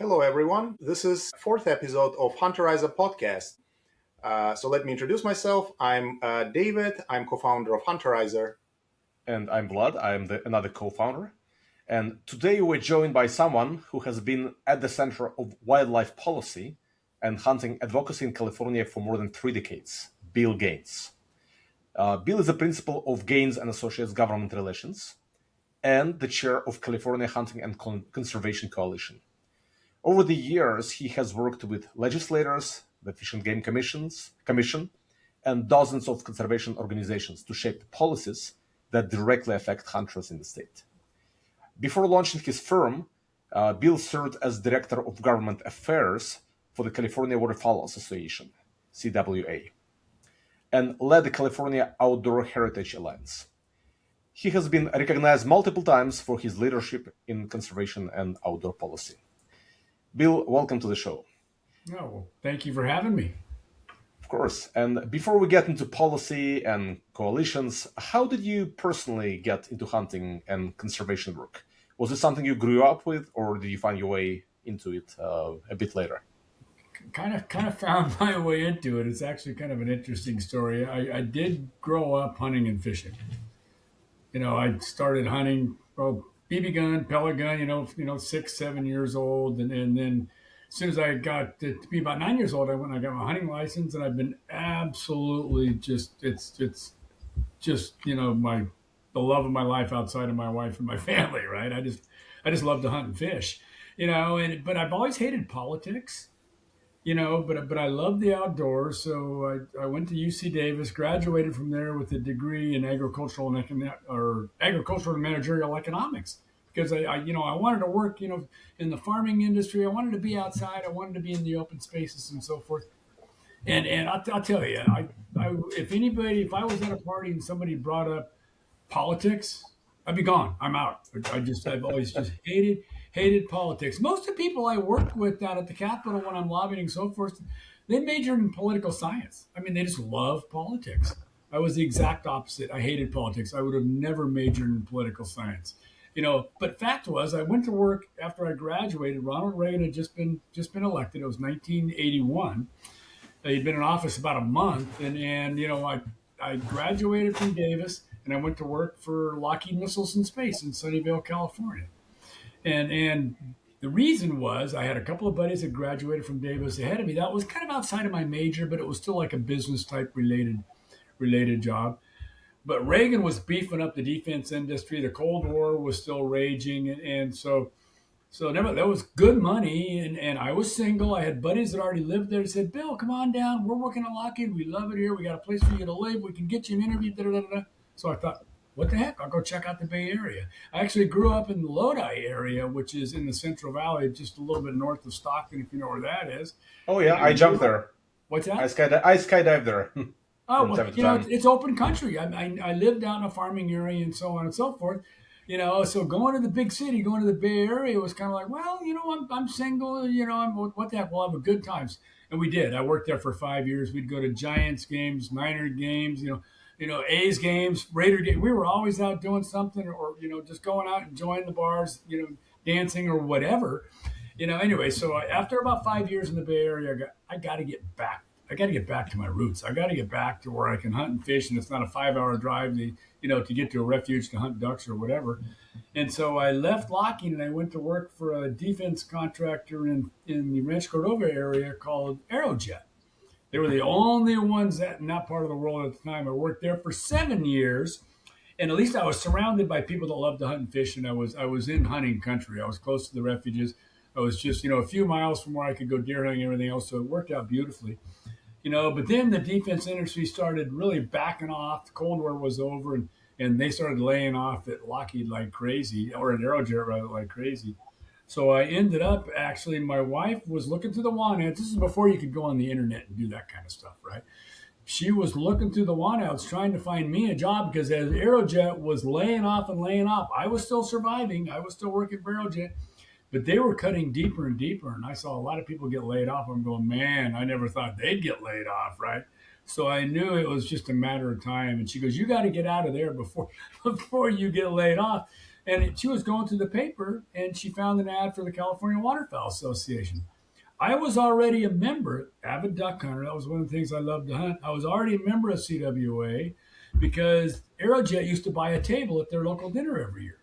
Hello, everyone. This is fourth episode of Hunterizer Podcast. So let me introduce myself. I'm David. I'm co-founder of Hunterizer. And I'm Vlad. I'm another co-founder. And today we're joined by someone who has been at the center of wildlife policy and hunting advocacy in California for more than 3 decades, Bill Gaines. Bill is the principal of Gaines and Associates Government Relations and the chair of California Hunting and Conservation Coalition. Over the years, he has worked with legislators, the Fish and Game Commission, and dozens of conservation organizations to shape policies that directly affect hunters in the state. Before launching his firm, Bill served as Director of Government Affairs for the California Waterfowl Association, CWA, and led the California Outdoor Heritage Alliance. He has been recognized multiple times for his leadership in conservation and outdoor policy. Bill, welcome to the show. Oh, well, thank you for having me. Of course. And before we get into policy and coalitions, how did you personally get into hunting and conservation work? Was it something you grew up with, or did you find your way into it a bit later? Kind of found my way into it. It's actually kind of an interesting story. I did grow up hunting and fishing. I started hunting, BB gun, pellet gun, 6, 7 years old. And then as soon as I got to be about 9 years old, I went and I got my hunting license, and I've been absolutely it's just, the love of my life outside of my wife and my family, right? I just love to hunt and fish, but I've always hated politics. But I love the outdoors. So I went to UC Davis, graduated from there with a degree in agricultural and managerial economics, because I wanted to work, in the farming industry. I wanted to be outside. I wanted to be in the open spaces and so forth. And I'll tell you, if I was at a party and somebody brought up politics, I'd be gone. I'm out. I've always just hated politics. Most of the people I worked with down at the Capitol when I'm lobbying and so forth, they majored in political science. I mean, they just love politics. I was the exact opposite. I hated politics. I would have never majored in political science. But fact was, I went to work after I graduated. Ronald Reagan had just been elected. It was 1981. He'd been in office about a month, and I graduated from Davis, and I went to work for Lockheed Missiles and Space in Sunnyvale, California. And the reason was I had a couple of buddies that graduated from Davis ahead of me. That was kind of outside of my major, but it was still like a business type related job. But Reagan was beefing up the defense industry. The Cold War was still raging, and so that was good money. And I was single. I had buddies that already lived there. They said, "Bill, come on down. We're working at Lockheed. We love it here. We got a place for you to live. We can get you an interview." Da, da, da, da. So I thought, what the heck? I'll go check out the Bay Area. I actually grew up in the Lodi area, which is in the Central Valley, just a little bit north of Stockton, if you know where that is. Oh, yeah. I jumped there. What's that? I skydived there. Oh, well, it's open country. I lived out in a farming area and so on and so forth. So going to the big city, going to the Bay Area was kind of like, well, I'm single, what the heck? We'll have a good times. And we did. I worked there for 5 years. We'd go to Giants games, Niner games, A's games, Raider games. We were always out doing something, or, just going out and enjoying the bars, dancing or whatever. Anyway, so after about 5 years in the Bay Area, I got to get back. I got to get back to my roots. I got to get back to where I can hunt and fish, and it's not a 5-hour drive to get to a refuge to hunt ducks or whatever. And so I left Lockheed and I went to work for a defense contractor in the Rancho Cordova area called Aerojet. They were the only ones in that part of the world at the time. I worked there for 7 years, and at least I was surrounded by people that loved to hunt and fish, and I was in hunting country. I was close to the refuges. I was just, a few miles from where I could go deer hunting and everything else, so it worked out beautifully. But then the defense industry started really backing off. The Cold War was over, and they started laying off at Lockheed like crazy, or at Aerojet rather, like crazy. So I ended up, actually, my wife was looking through the want ads. This is before you could go on the internet and do that kind of stuff, right? She was looking through the want ads, trying to find me a job, because as Aerojet was laying off, I was still surviving. I was still working for Aerojet. But they were cutting deeper and deeper, and I saw a lot of people get laid off. I'm going, man, I never thought they'd get laid off, right? So I knew it was just a matter of time. And she goes, you got to get out of there before you get laid off. And she was going through the paper and she found an ad for the California Waterfowl Association. I was already a member, avid duck hunter. That was one of the things I loved to hunt. I was already a member of CWA because Aerojet used to buy a table at their local dinner every year.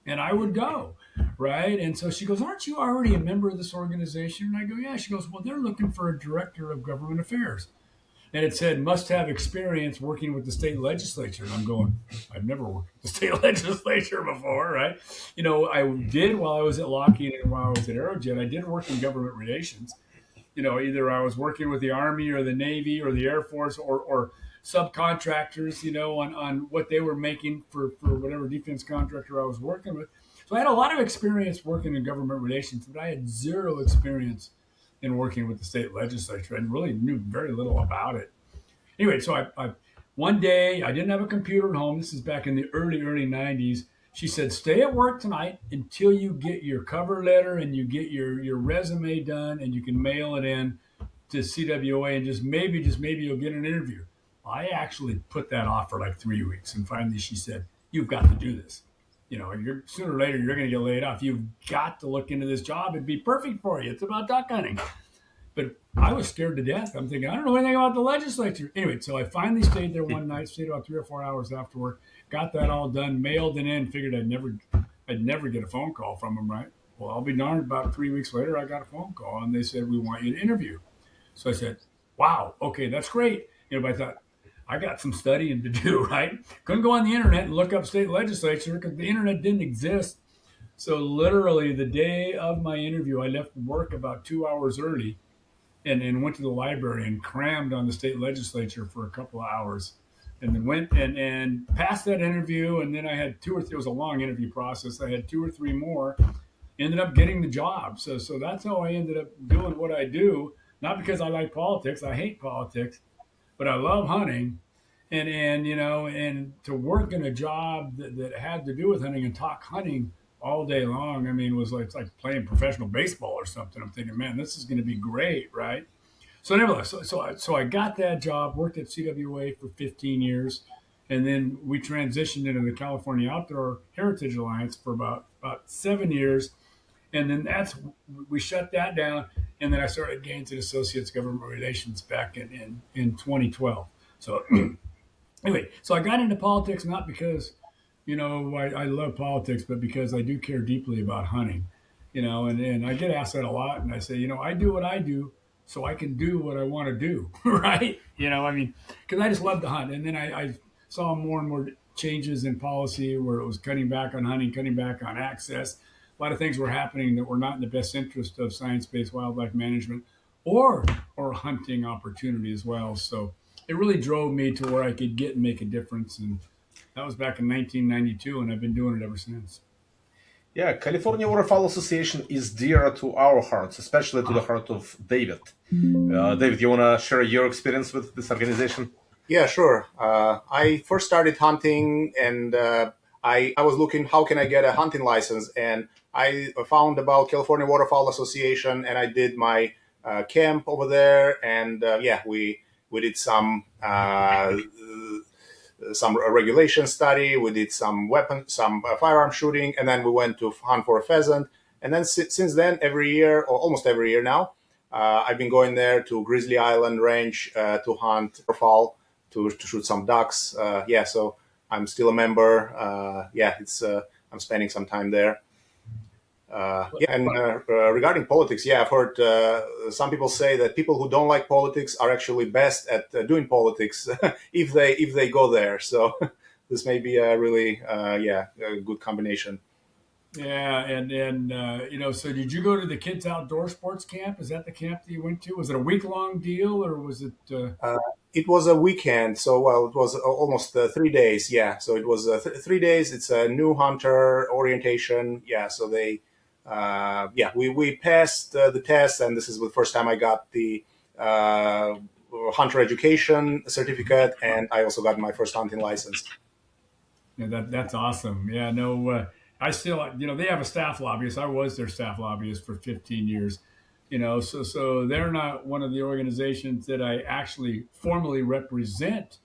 And I would go, right? And so she goes, aren't you already a member of this organization? And I go, yeah. She goes, well, they're looking for a director of government affairs. And it said, must have experience working with the state legislature. And I'm going, I've never worked with the state legislature before, right? I did while I was at Lockheed and while I was at Aerojet. I did work in government relations. Either I was working with the Army or the Navy or the Air Force or subcontractors, on what they were making for whatever defense contractor I was working with. So I had a lot of experience working in government relations, but I had zero experience in working with the state legislature and really knew very little about it. Anyway, so I one day I didn't have a computer at home. This is back in the early 90s. She said, stay at work tonight until you get your cover letter and you get your resume done and you can mail it in to CWA and just maybe you'll get an interview. I actually put that off for like 3 weeks. And finally she said, you've got to do this. Sooner or later, you're going to get laid off. You've got to look into this job. It'd be perfect for you. It's about duck hunting. But I was scared to death. I'm thinking, I don't know anything about the legislature. Anyway, so I finally stayed there one night, stayed about 3 or 4 hours after work, got that all done, mailed it in, figured I'd never get a phone call from them, right? Well, I'll be darned, about 3 weeks later, I got a phone call, and they said, we want you to interview. So I said, wow, okay, that's great. But I thought, I got some studying to do, right? Couldn't go on the internet and look up state legislature because the internet didn't exist. So literally the day of my interview, I left work about 2 hours early and went to the library and crammed on the state legislature for a couple of hours and then went and passed that interview. And then I had it was a long interview process. I had 2 or 3 more, ended up getting the job. So that's how I ended up doing what I do. Not because I like politics. I hate politics, but I love hunting, and to work in a job that had to do with hunting and talk hunting all day long. I mean, it's like playing professional baseball or something. I'm thinking, man, this is going to be great, right? So nevertheless, so I got that job, worked at CWA for 15 years, and then we transitioned into the California Outdoor Heritage Alliance for about 7 years, and then we shut that down, and then I started Gaines and Associates Government Relations back in 2012. So anyway, so I got into politics not because, I love politics, but because I do care deeply about hunting, and I get asked that a lot, and I say, I do what I do so I can do what I want to do, right? Because I just love to hunt. And then I saw more and more changes in policy where it was cutting back on hunting, cutting back on access. A lot of things were happening that were not in the best interest of science-based wildlife management or hunting opportunity as well. So it really drove me to where I could get and make a difference. And that was back in 1992, and I've been doing it ever since. Yeah, California Waterfowl Association is dear to our hearts, especially to the heart of David. David, you want to share your experience with this organization? Yeah, sure. I first started hunting, and I was looking, how can I get a hunting license? And I found about California Waterfowl Association, and I did my camp over there. And we did some regulation study. We did some firearm shooting, and then we went to hunt for a pheasant. And then since then, every year, or almost every year now, I've been going there to Grizzly Island Range to hunt waterfowl, to shoot some ducks. So I'm still a member. I'm spending some time there. Regarding politics, I've heard some people say that people who don't like politics are actually best at doing politics if they go there. So this may be a really a good combination. Yeah, and so did you go to the Kids Outdoor Sports Camp? Is that the camp that you went to? Was it a week-long deal, or was it? It was a weekend, so it was almost 3 days. Yeah, so it was 3 days. It's a new hunter orientation. Yeah, so they. We passed the test, and this is the first time I got the hunter education certificate, and I also got my first hunting license. Yeah, that's awesome. Yeah, no, I still, they have a staff lobbyist. I was their staff lobbyist for 15 years, so they're not one of the organizations that I actually formally represent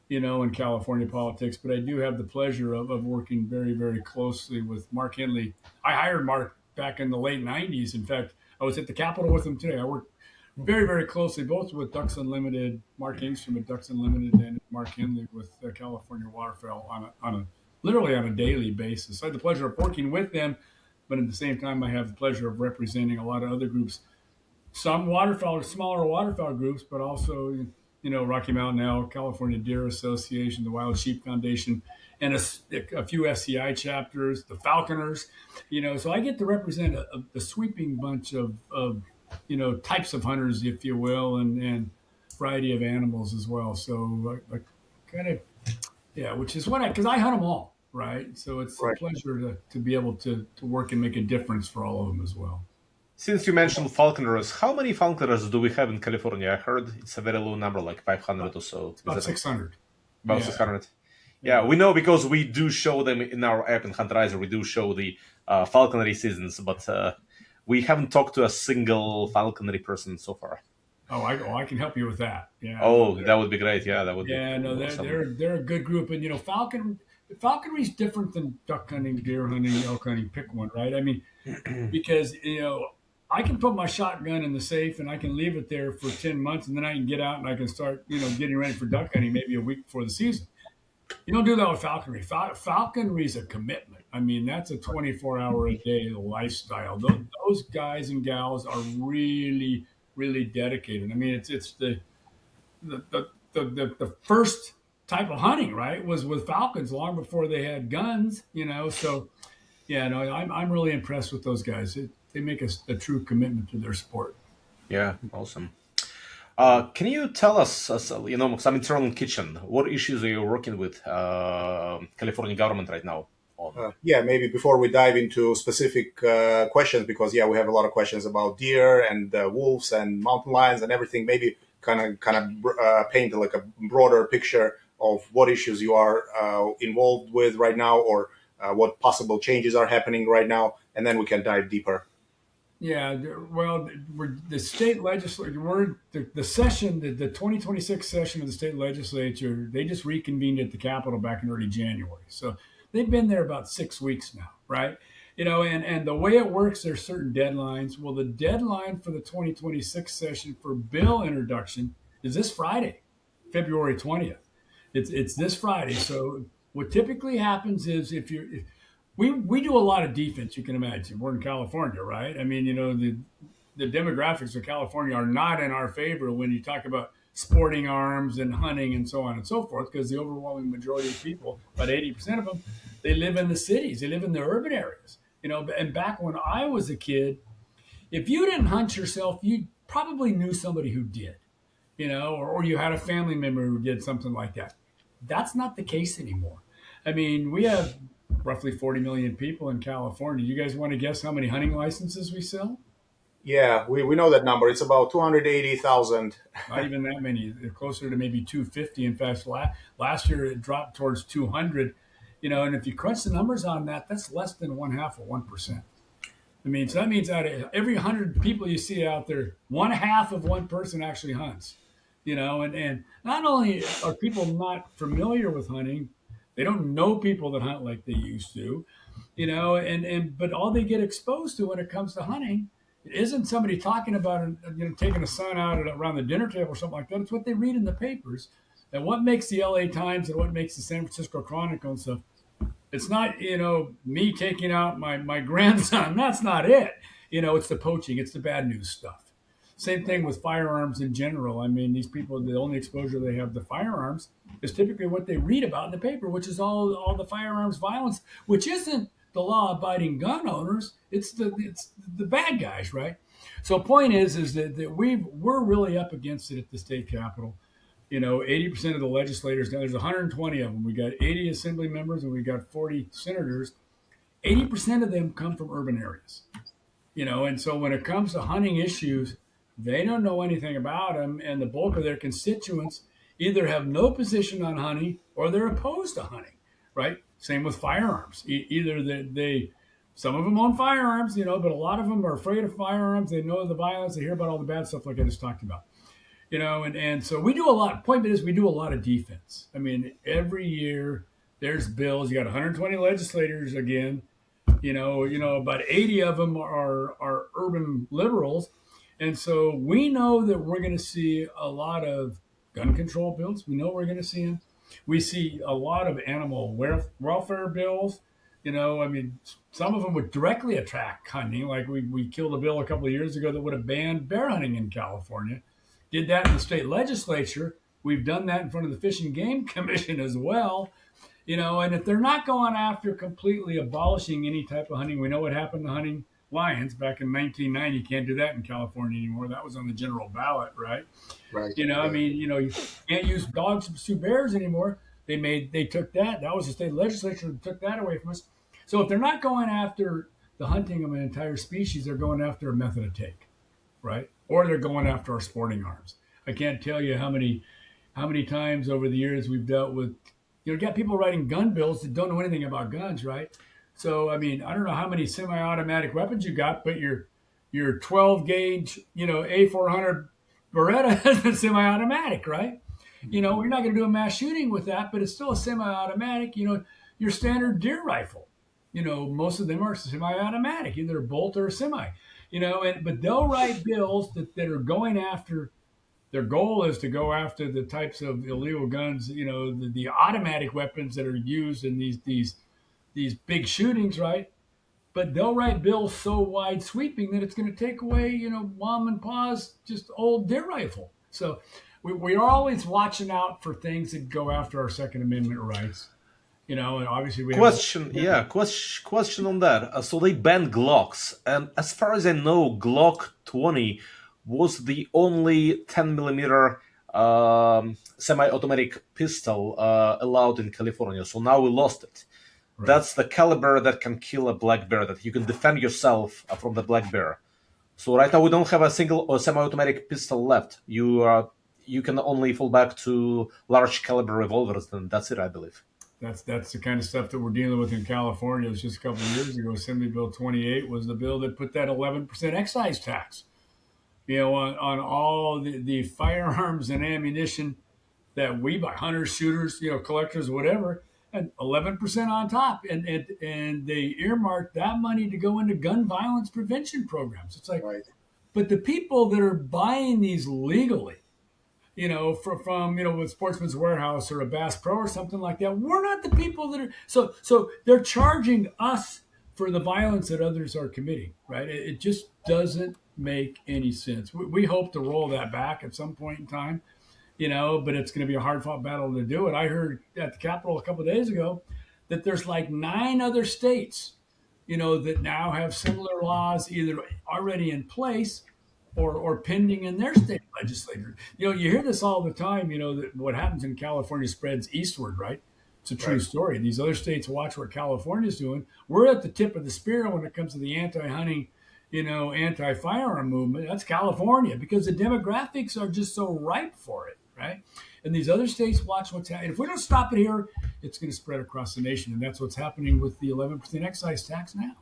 in California politics, but I do have the pleasure of working very, very closely with Mark Henley. I hired Mark back in the late 90s. In fact, I was at the Capitol with him today. I worked very, very closely, both with Ducks Unlimited, Mark Engstrom at Ducks Unlimited, and Mark Henley with California Waterfowl literally on a daily basis. So I had the pleasure of working with them, but at the same time, I have the pleasure of representing a lot of other groups, some waterfowl, smaller waterfowl groups, but also, Rocky Mountain Elk, California Deer Association, the Wild Sheep Foundation, and a few SCI chapters, the Falconers, so I get to represent a sweeping bunch of types of hunters, if you will, and variety of animals as well. So I kind of, yeah, which is because I hunt them all, right? So it's a Right. pleasure to be able to work and make a difference for all of them as well. Since you mentioned falconers, how many falconers do we have in California? I heard it's a very low number, like 500 or so. About 600. About Yeah. 600. Yeah, we know because we do show them in our app in Hunterizer. We do show the falconry seasons, but we haven't talked to a single falconry person so far. Oh, I can help you with that. Yeah. Oh, that would be great. Yeah, that would be awesome. They're a good group, and falconry is different than duck hunting, deer hunting, elk hunting. Pick one, right? I mean, because I can put my shotgun in the safe and I can leave it there for 10 months, and then I can get out and I can start getting ready for duck hunting maybe a week before the season. You don't do that with falconry. Falconry is a commitment. I mean, that's a 24-hour-a-day lifestyle. Those guys and gals are really, really dedicated. I mean, it's the first type of hunting, right, was with falcons long before they had guns. So yeah, no, I'm really impressed with those guys. They make a true commitment to their sport. Yeah, awesome. Can you tell us, some internal kitchen, what issues are you working with California government right now on? Yeah, maybe before we dive into specific questions, because we have a lot of questions about deer and wolves and mountain lions and everything. Maybe kind of paint like a broader picture of what issues you are involved with right now, or what possible changes are happening right now, and then we can dive deeper. Yeah, well, the state legislature, the session, the 2026 session of the state legislature, they just reconvened at the Capitol back in early January. So they've been there about 6 weeks now, right? And the way it works, there's certain deadlines. Well, the deadline for the 2026 session for bill introduction is this Friday, February 20th. It's this Friday. So what typically happens is we do a lot of defense, you can imagine. We're in California, right? I mean, the demographics of California are not in our favor when you talk about sporting arms and hunting and so on and so forth, because the overwhelming majority of people, about 80% of them, they live in the cities. They live in the urban areas. And back when I was a kid, if you didn't hunt yourself, you probably knew somebody who did, or you had a family member who did something like that. That's not the case anymore. I mean, we have roughly 40 million people in California. You guys want to guess how many hunting licenses we sell? Yeah, we know that number. It's about 280,000. Not even that many. They're closer to maybe 250. In fact, last year it dropped towards 200. And if you crunch the numbers on that, that's less than 0.5%. I mean, so that means out of every 100 people you see out there, 1/2 of one person actually hunts. And not only are people not familiar with hunting, they don't know people that hunt like they used to, but all they get exposed to when it comes to hunting, it isn't somebody talking about taking a son out around the dinner table or something like that. It's what they read in the papers. And what makes the LA Times and what makes the San Francisco Chronicle and stuff, it's not, me taking out my grandson. That's not it. It's the poaching. It's the bad news stuff. Same thing with firearms in general. I mean, these people, the only exposure they have to firearms is typically what they read about in the paper, which is all the firearms violence, which isn't the law-abiding gun owners. It's the bad guys, right? So point is that we're really up against it at the state capitol. 80% of the legislators, now there's 120 of them. We got 80 assembly members and we got 40 senators. 80% of them come from urban areas. And so when it comes to hunting issues, they don't know anything about them, and the bulk of their constituents either have no position on hunting or they're opposed to hunting, right? Same with firearms. Either some of them own firearms, but a lot of them are afraid of firearms. They know the violence. They hear about all the bad stuff like I just talked about. And so we do a lot. Point is, we do a lot of defense. I mean, every year there's bills. You got 120 legislators again. About 80 of them are urban liberals, and so we know that we're going to see a lot of gun control bills. We know we're going to see them. We see a lot of animal welfare bills. I mean, some of them would directly attract hunting. Like we killed a bill a couple of years ago that would have banned bear hunting in California. Did that in the state legislature. We've done that in front of the Fish and Game Commission as well. And if they're not going after completely abolishing any type of hunting, we know what happened to hunting lions back in 1990. Can't do that in California anymore. That was on the general ballot, right? Right. I mean, you can't use dogs to pursue bears anymore. They took that. That was the state legislature that took that away from us. So if they're not going after the hunting of an entire species, they're going after a method of take, right? Or they're going after our sporting arms. I can't tell you how many times over the years we've dealt with, got people writing gun bills that don't know anything about guns, right? So, I mean, I don't know how many semi-automatic weapons you got, but your 12 gauge, A400 Beretta is a semi-automatic, right? We're not going to do a mass shooting with that, but it's still a semi-automatic. Your standard deer rifle, most of them are semi-automatic, either a bolt or a semi. But they'll write bills that are going after. Their goal is to go after the types of illegal guns, the automatic weapons that are used in these big shootings, right? But they'll write bills so wide sweeping that it's going to take away, mom and pa's just old deer rifle. So we are always watching out for things that go after our Second Amendment rights. And obviously we question on that. So they banned Glocks, and as far as I know, Glock 20 was the only 10 millimeter semi-automatic pistol allowed in California. So now we lost it. Right. That's the caliber that can kill a black bear, that you can defend yourself from the black bear. So right now we don't have a single or semi-automatic pistol left. You can only fall back to large caliber revolvers, and that's it, I believe. That's the kind of stuff that we're dealing with in California. It was just a couple of years ago. Assembly Bill 28 was the bill that put that 11% excise tax, on all the firearms and ammunition that we buy, hunters, shooters, collectors, whatever, and 11% on top. And they earmarked that money to go into gun violence prevention programs. It's like, right. But the people that are buying these legally, from with Sportsman's Warehouse or a Bass Pro or something like that, we're not the people that are. So they're charging us for the violence that others are committing, right? It just doesn't make any sense. We hope to roll that back at some point in time, but it's going to be a hard-fought battle to do it. I heard at the Capitol a couple of days ago that there's like 9 other states, that now have similar laws either already in place or pending in their state legislators. You hear this all the time, that what happens in California spreads eastward, right? It's a true story. These other states watch what California's doing. We're at the tip of the spear when it comes to the anti-hunting, anti-firearm movement. That's California, because the demographics are just so ripe for it, right? And these other states watch what's happening. If we don't stop it here, it's going to spread across the nation. And that's what's happening with the 11% excise tax now.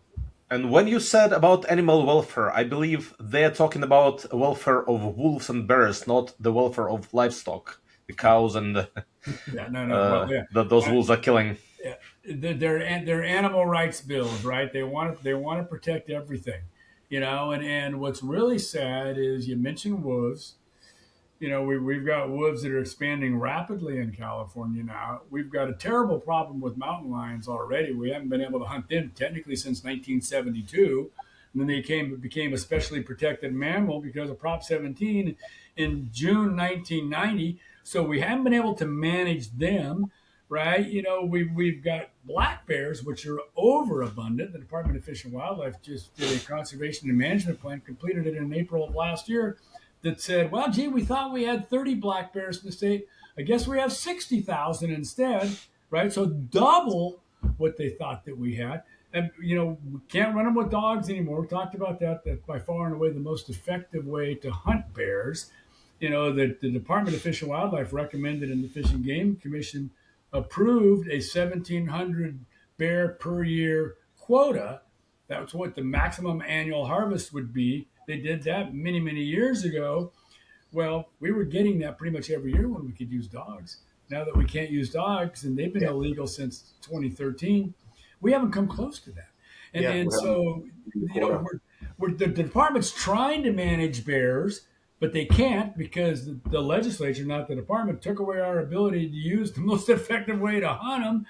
And when you said about animal welfare, I believe they're talking about welfare of wolves and bears, not the welfare of livestock, the cows and those wolves are killing. Yeah, they're animal rights bills, right? They want to protect everything, And what's really sad is you mentioned wolves. We've got wolves that are expanding rapidly in California now. We've got a terrible problem with mountain lions already. We haven't been able to hunt them technically since 1972. And then they became a specially protected mammal because of Prop 17 in June 1990. So we haven't been able to manage them, right? We've got black bears, which are overabundant. The Department of Fish and Wildlife just did a conservation and management plan, completed it in April of last year, that said, well, gee, we thought we had 30 black bears in the state. I guess we have 60,000 instead, right? So double what they thought that we had. And, we can't run them with dogs anymore. We talked about that. That's by far and away the most effective way to hunt bears. The Department of Fish and Wildlife recommended, and the Fish and Game Commission approved a 1,700 bear per year quota. That's what the maximum annual harvest would be. They did that many, many years ago. Well, we were getting that pretty much every year when we could use dogs. Now that we can't use dogs, and they've been illegal since 2013, we haven't come close to that. And so, the department's trying to manage bears, but they can't because the legislature, not the department, took away our ability to use the most effective way to hunt them.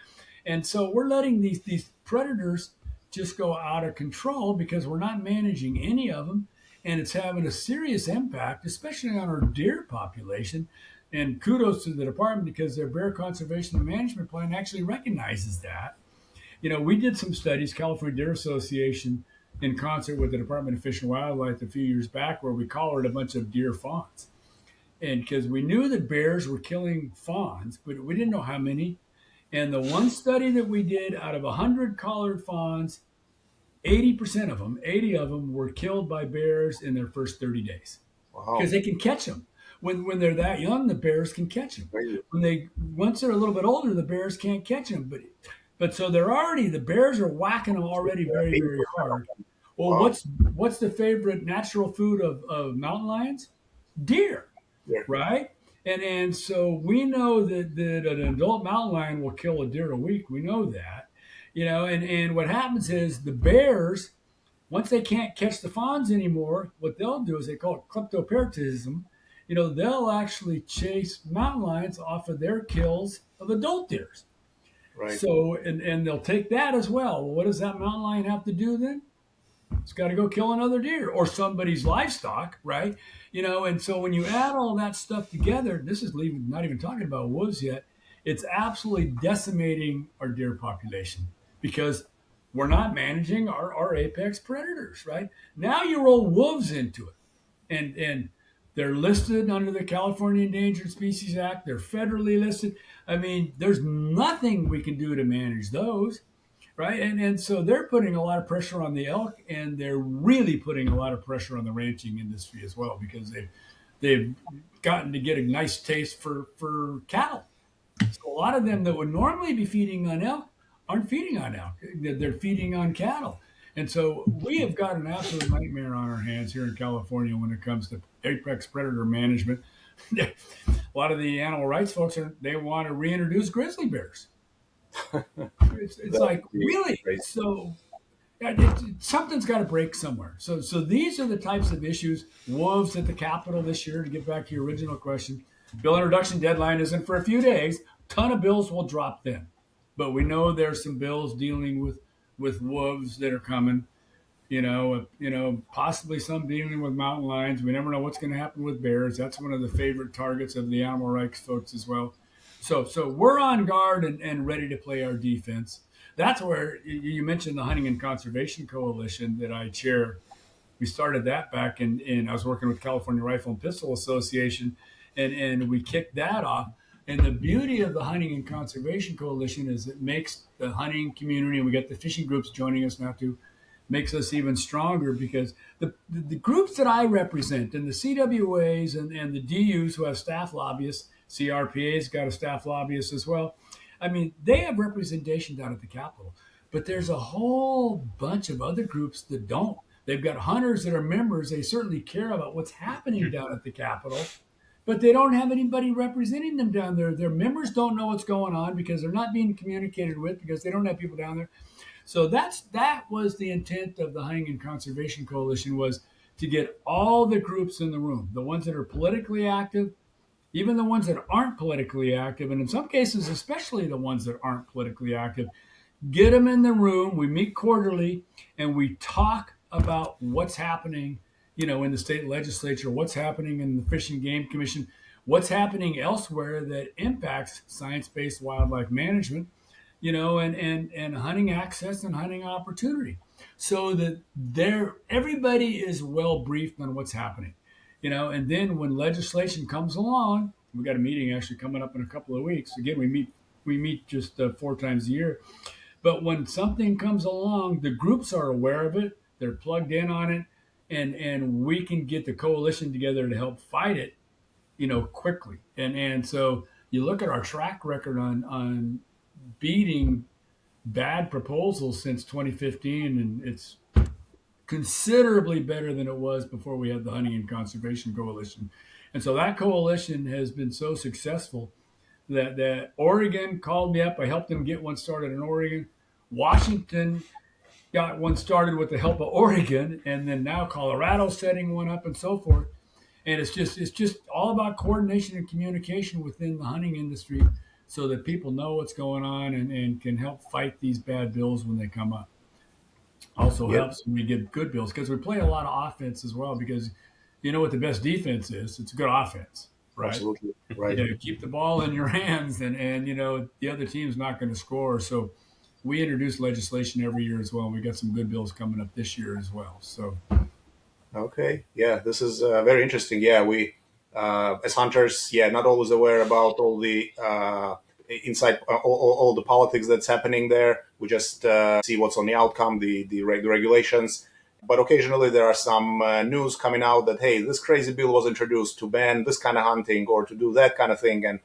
And so we're letting these predators just go out of control because we're not managing any of them. And it's having a serious impact, especially on our deer population. And kudos to the department because their bear conservation and management plan actually recognizes that. We did some studies, California Deer Association, in concert with the Department of Fish and Wildlife a few years back, where we collared a bunch of deer fawns. And because we knew that bears were killing fawns, but we didn't know how many. And the one study that we did, out of 100 collared fawns, 80% of them, 80 of them were killed by bears in their first 30 days. Wow. Because they can catch them. When they're that young, the bears can catch them. Once they're a little bit older, the bears can't catch them. But so the bears are whacking them already very, very hard. Well, wow. What's the favorite natural food of mountain lions? Deer, right? And so we know that an adult mountain lion will kill a deer a week. We know that, and what happens is the bears, once they can't catch the fawns anymore, what they'll do is they call it kleptoparasitism. They'll actually chase mountain lions off of their kills of adult deers. Right. So, and they'll take that as well. What does that mountain lion have to do then? It's got to go kill another deer or somebody's livestock, right? And so when you add all that stuff together, this is not even talking about wolves yet. It's absolutely decimating our deer population because we're not managing our apex predators, right? Now you roll wolves into it, and they're listed under the California Endangered Species Act. They're federally listed. I mean, there's nothing we can do to manage those. Right. And so they're putting a lot of pressure on the elk, and they're really putting a lot of pressure on the ranching industry as well, because they've gotten to get a nice taste for cattle. So a lot of them that would normally be feeding on elk aren't feeding on elk. They're feeding on cattle. And so we have got an absolute nightmare on our hands here in California when it comes to apex predator management. A lot of the animal rights folks they want to reintroduce grizzly bears. It's like, really? So something's got to break somewhere. So these are the types of issues. Wolves at the Capitol this year, to get back to your original question. Bill introduction deadline isn't for a few days. Ton of bills will drop then. But we know there's some bills dealing with wolves that are coming. Possibly some dealing with mountain lions. We never know what's going to happen with bears. That's one of the favorite targets of the animal rights folks as well. So we're on guard and ready to play our defense. That's where you mentioned the Hunting and Conservation Coalition that I chair. We started that back in I was working with California Rifle and Pistol Association, and we kicked that off. And the beauty of the Hunting and Conservation Coalition is it makes the hunting community, and we got the fishing groups joining us now too, makes us even stronger, because the groups that I represent, and the CWAs and the DUs who have staff lobbyists, CRPA's got a staff lobbyist as well. I mean, they have representation down at the Capitol, but there's a whole bunch of other groups that don't. They've got hunters that are members. They certainly care about what's happening down at the Capitol, but they don't have anybody representing them down there. Their members don't know what's going on because they're not being communicated with, because they don't have people down there. So that was the intent of the Hunting and Conservation Coalition, was to get all the groups in the room, the ones that are politically active, even the ones that aren't politically active, and in some cases, especially the ones that aren't politically active, get them in the room. We meet quarterly, and we talk about what's happening, in the state legislature, what's happening in the Fish and Game Commission, what's happening elsewhere that impacts science-based wildlife management, and hunting access and hunting opportunity, so that everybody is well briefed on what's happening. And then when legislation comes along, we got a meeting actually coming up in a couple of weeks. Again, we meet just 4 times a year. But when something comes along, the groups are aware of it. They're plugged in on it, and we can get the coalition together to help fight it, quickly. And so you look at our track record on beating bad proposals since 2015, and it's considerably better than it was before we had the Hunting and Conservation Coalition. And so that coalition has been so successful that Oregon called me up. I helped them get one started in Oregon. Washington got one started with the help of Oregon, and then now Colorado's setting one up and so forth. And it's just all about coordination and communication within the hunting industry so that people know what's going on and can help fight these bad bills when they come up. Also Yep. helps when we get good bills because we play a lot of offense as well because you know what the best defense is? It's a good offense, right? Absolutely. Right. You know, keep the ball in your hands and you know, the other team's not going to score. So we introduce legislation every year as well. And we got some good bills coming up this year as well. So Okay. Yeah, this is very interesting. Yeah, we as hunters, yeah, not always aware about all the inside, all the politics that's happening there. We just see what's on the outcome, the regulations. But occasionally there are some news coming out that hey, this crazy bill was introduced to ban this kind of hunting or to do that kind of thing, and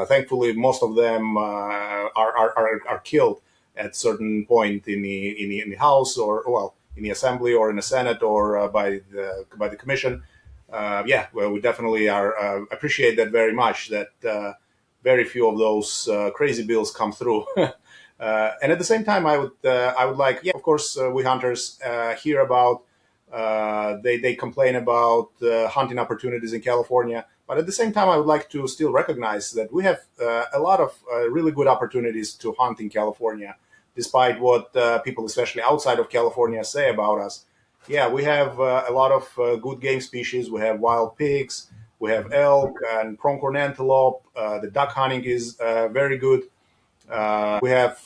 thankfully most of them are killed at certain point in the House or well in the Assembly or in the Senate or by the Commission. Yeah, well, we definitely are appreciate that very much. That very few of those crazy bills come through. And at the same time, I would like, yeah, of course, we hunters hear about they complain about hunting opportunities in California, but at the same time, I would like to still recognize that we have a lot of really good opportunities to hunt in California, despite what people, especially outside of California, say about us. Yeah, we have a lot of good game species. We have wild pigs, we have elk and pronghorn antelope. The duck hunting is very good. We have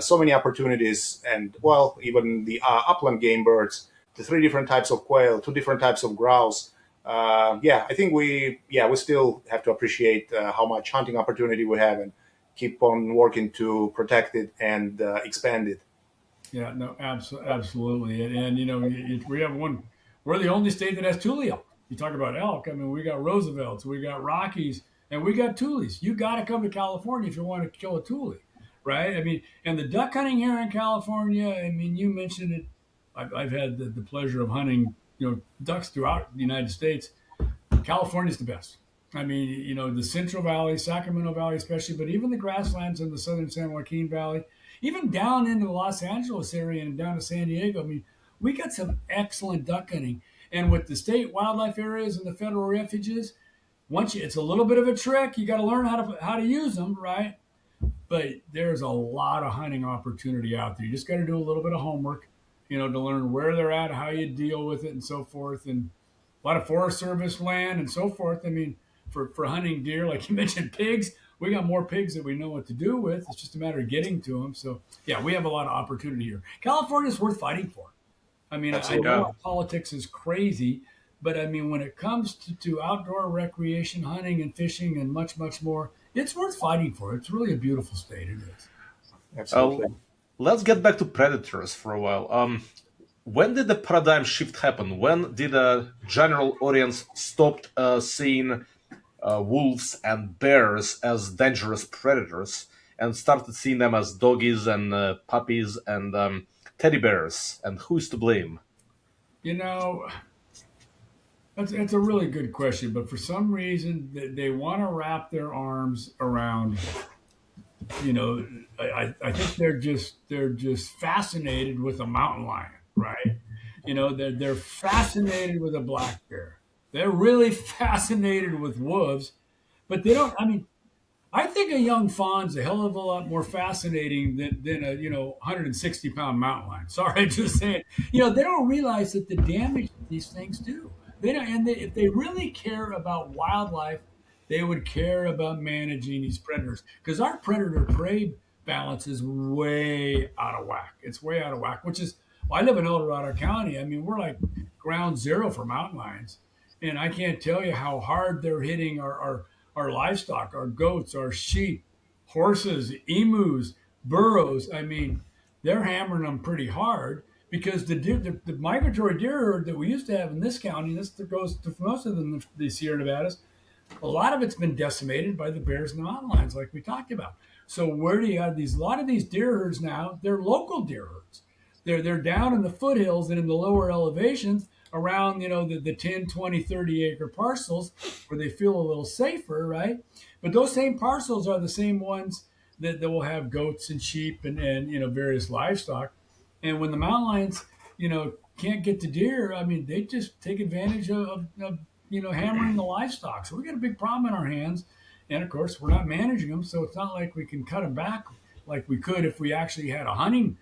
so many opportunities, and well, even the upland game birds, the three different types of quail, two different types of grouse. Yeah, I think we still have to appreciate how much hunting opportunity we have and keep on working to protect it and expand it. yeah, no, absolutely. And you know, we have one. We're the only state that has tule elk. You talk about elk. I mean, we got Roosevelts, we got Rockies, and we got tules. You got to come to California if you want to kill a tule, right? I mean, and the duck hunting here in California. I mean, you mentioned it. I've had the pleasure of hunting, you know, ducks throughout the United States. California's the best. I mean, you know, the Central Valley, Sacramento Valley especially, but even the grasslands in the southern San Joaquin Valley, even down into the Los Angeles area and down to San Diego. I mean, we got some excellent duck hunting. And with the state wildlife areas and the federal refuges, it's a little bit of a trick. You got to learn how to use them, right? But there's a lot of hunting opportunity out there. You just got to do a little bit of homework, you know, to learn where they're at, how you deal with it, and so forth. And a lot of Forest Service land and so forth. I mean, for hunting deer, like you mentioned, pigs, we got more pigs that we know what to do with. It's just a matter of getting to them. So, yeah, we have a lot of opportunity here. California's worth fighting for. I mean, I Absolutely. know politics is crazy, but I mean, when it comes to outdoor recreation, hunting and fishing and much, much more, it's worth fighting for. It's really a beautiful state. It is. Uh, Absolutely. let's get back to predators for a while. When did the paradigm shift happen? When did a general audience stopped seeing wolves and bears as dangerous predators and started seeing them as doggies and puppies and teddy bears? And who's to blame? You know, that's a really good question, but for some reason they want to wrap their arms around. You know, I think they're just fascinated with a mountain lion, right? You know, they're fascinated with a black bear. They're really fascinated with wolves, but they don't. I mean, I think a young fawn's a hell of a lot more fascinating than a 160-pound mountain lion. Sorry, just saying. You know, they don't realize that the damage that these things do. They don't, and if they really care about wildlife, they would care about managing these predators because our predator prey balance is way out of whack. It's way out of whack, which is well, I live in El Dorado County. I mean, we're like ground zero for mountain lions, and I can't tell you how hard they're hitting our livestock, our goats, our sheep, horses, emus, burros. I mean, they're hammering them pretty hard because the migratory deer herd that we used to have in this county, this goes to most of them, the Sierra Nevadas, a lot of it's been decimated by the bears and the mountain lions, like we talked about. So where do you have these? A lot of these deer herds now, they're local deer herds. They're down in the foothills and in the lower elevations around, the 10, 20, 30 acre parcels where they feel a little safer, right? But those same parcels are the same ones that will have goats and sheep and various livestock. And when the mountain lions, can't get the deer, I mean, they just take advantage of hammering the livestock. So we got a big problem in our hands. And of course, we're not managing them. So it's not like we can cut them back like we could if we actually had a hunting,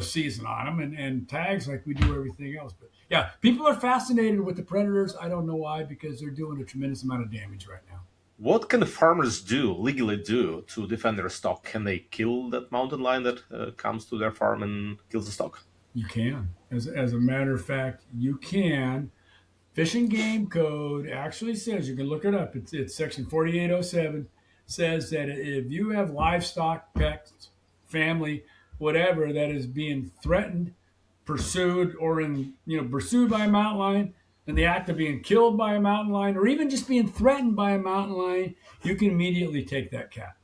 season on them and tags like we do everything else. But yeah, people are fascinated with the predators. I don't know why, because they're doing a tremendous amount of damage right now. What can farmers legally do to defend their stock? Can they kill that mountain lion that comes to their farm and kills the stock? You can. As a matter of fact, you can. Fish and Game Code actually says, you can look it up, it's section 4807, says that if you have livestock, pets, family, whatever, that is being threatened, pursued, or pursued by a mountain lion, in the act of being killed by a mountain lion, or even just being threatened by a mountain lion, you can immediately take that cat.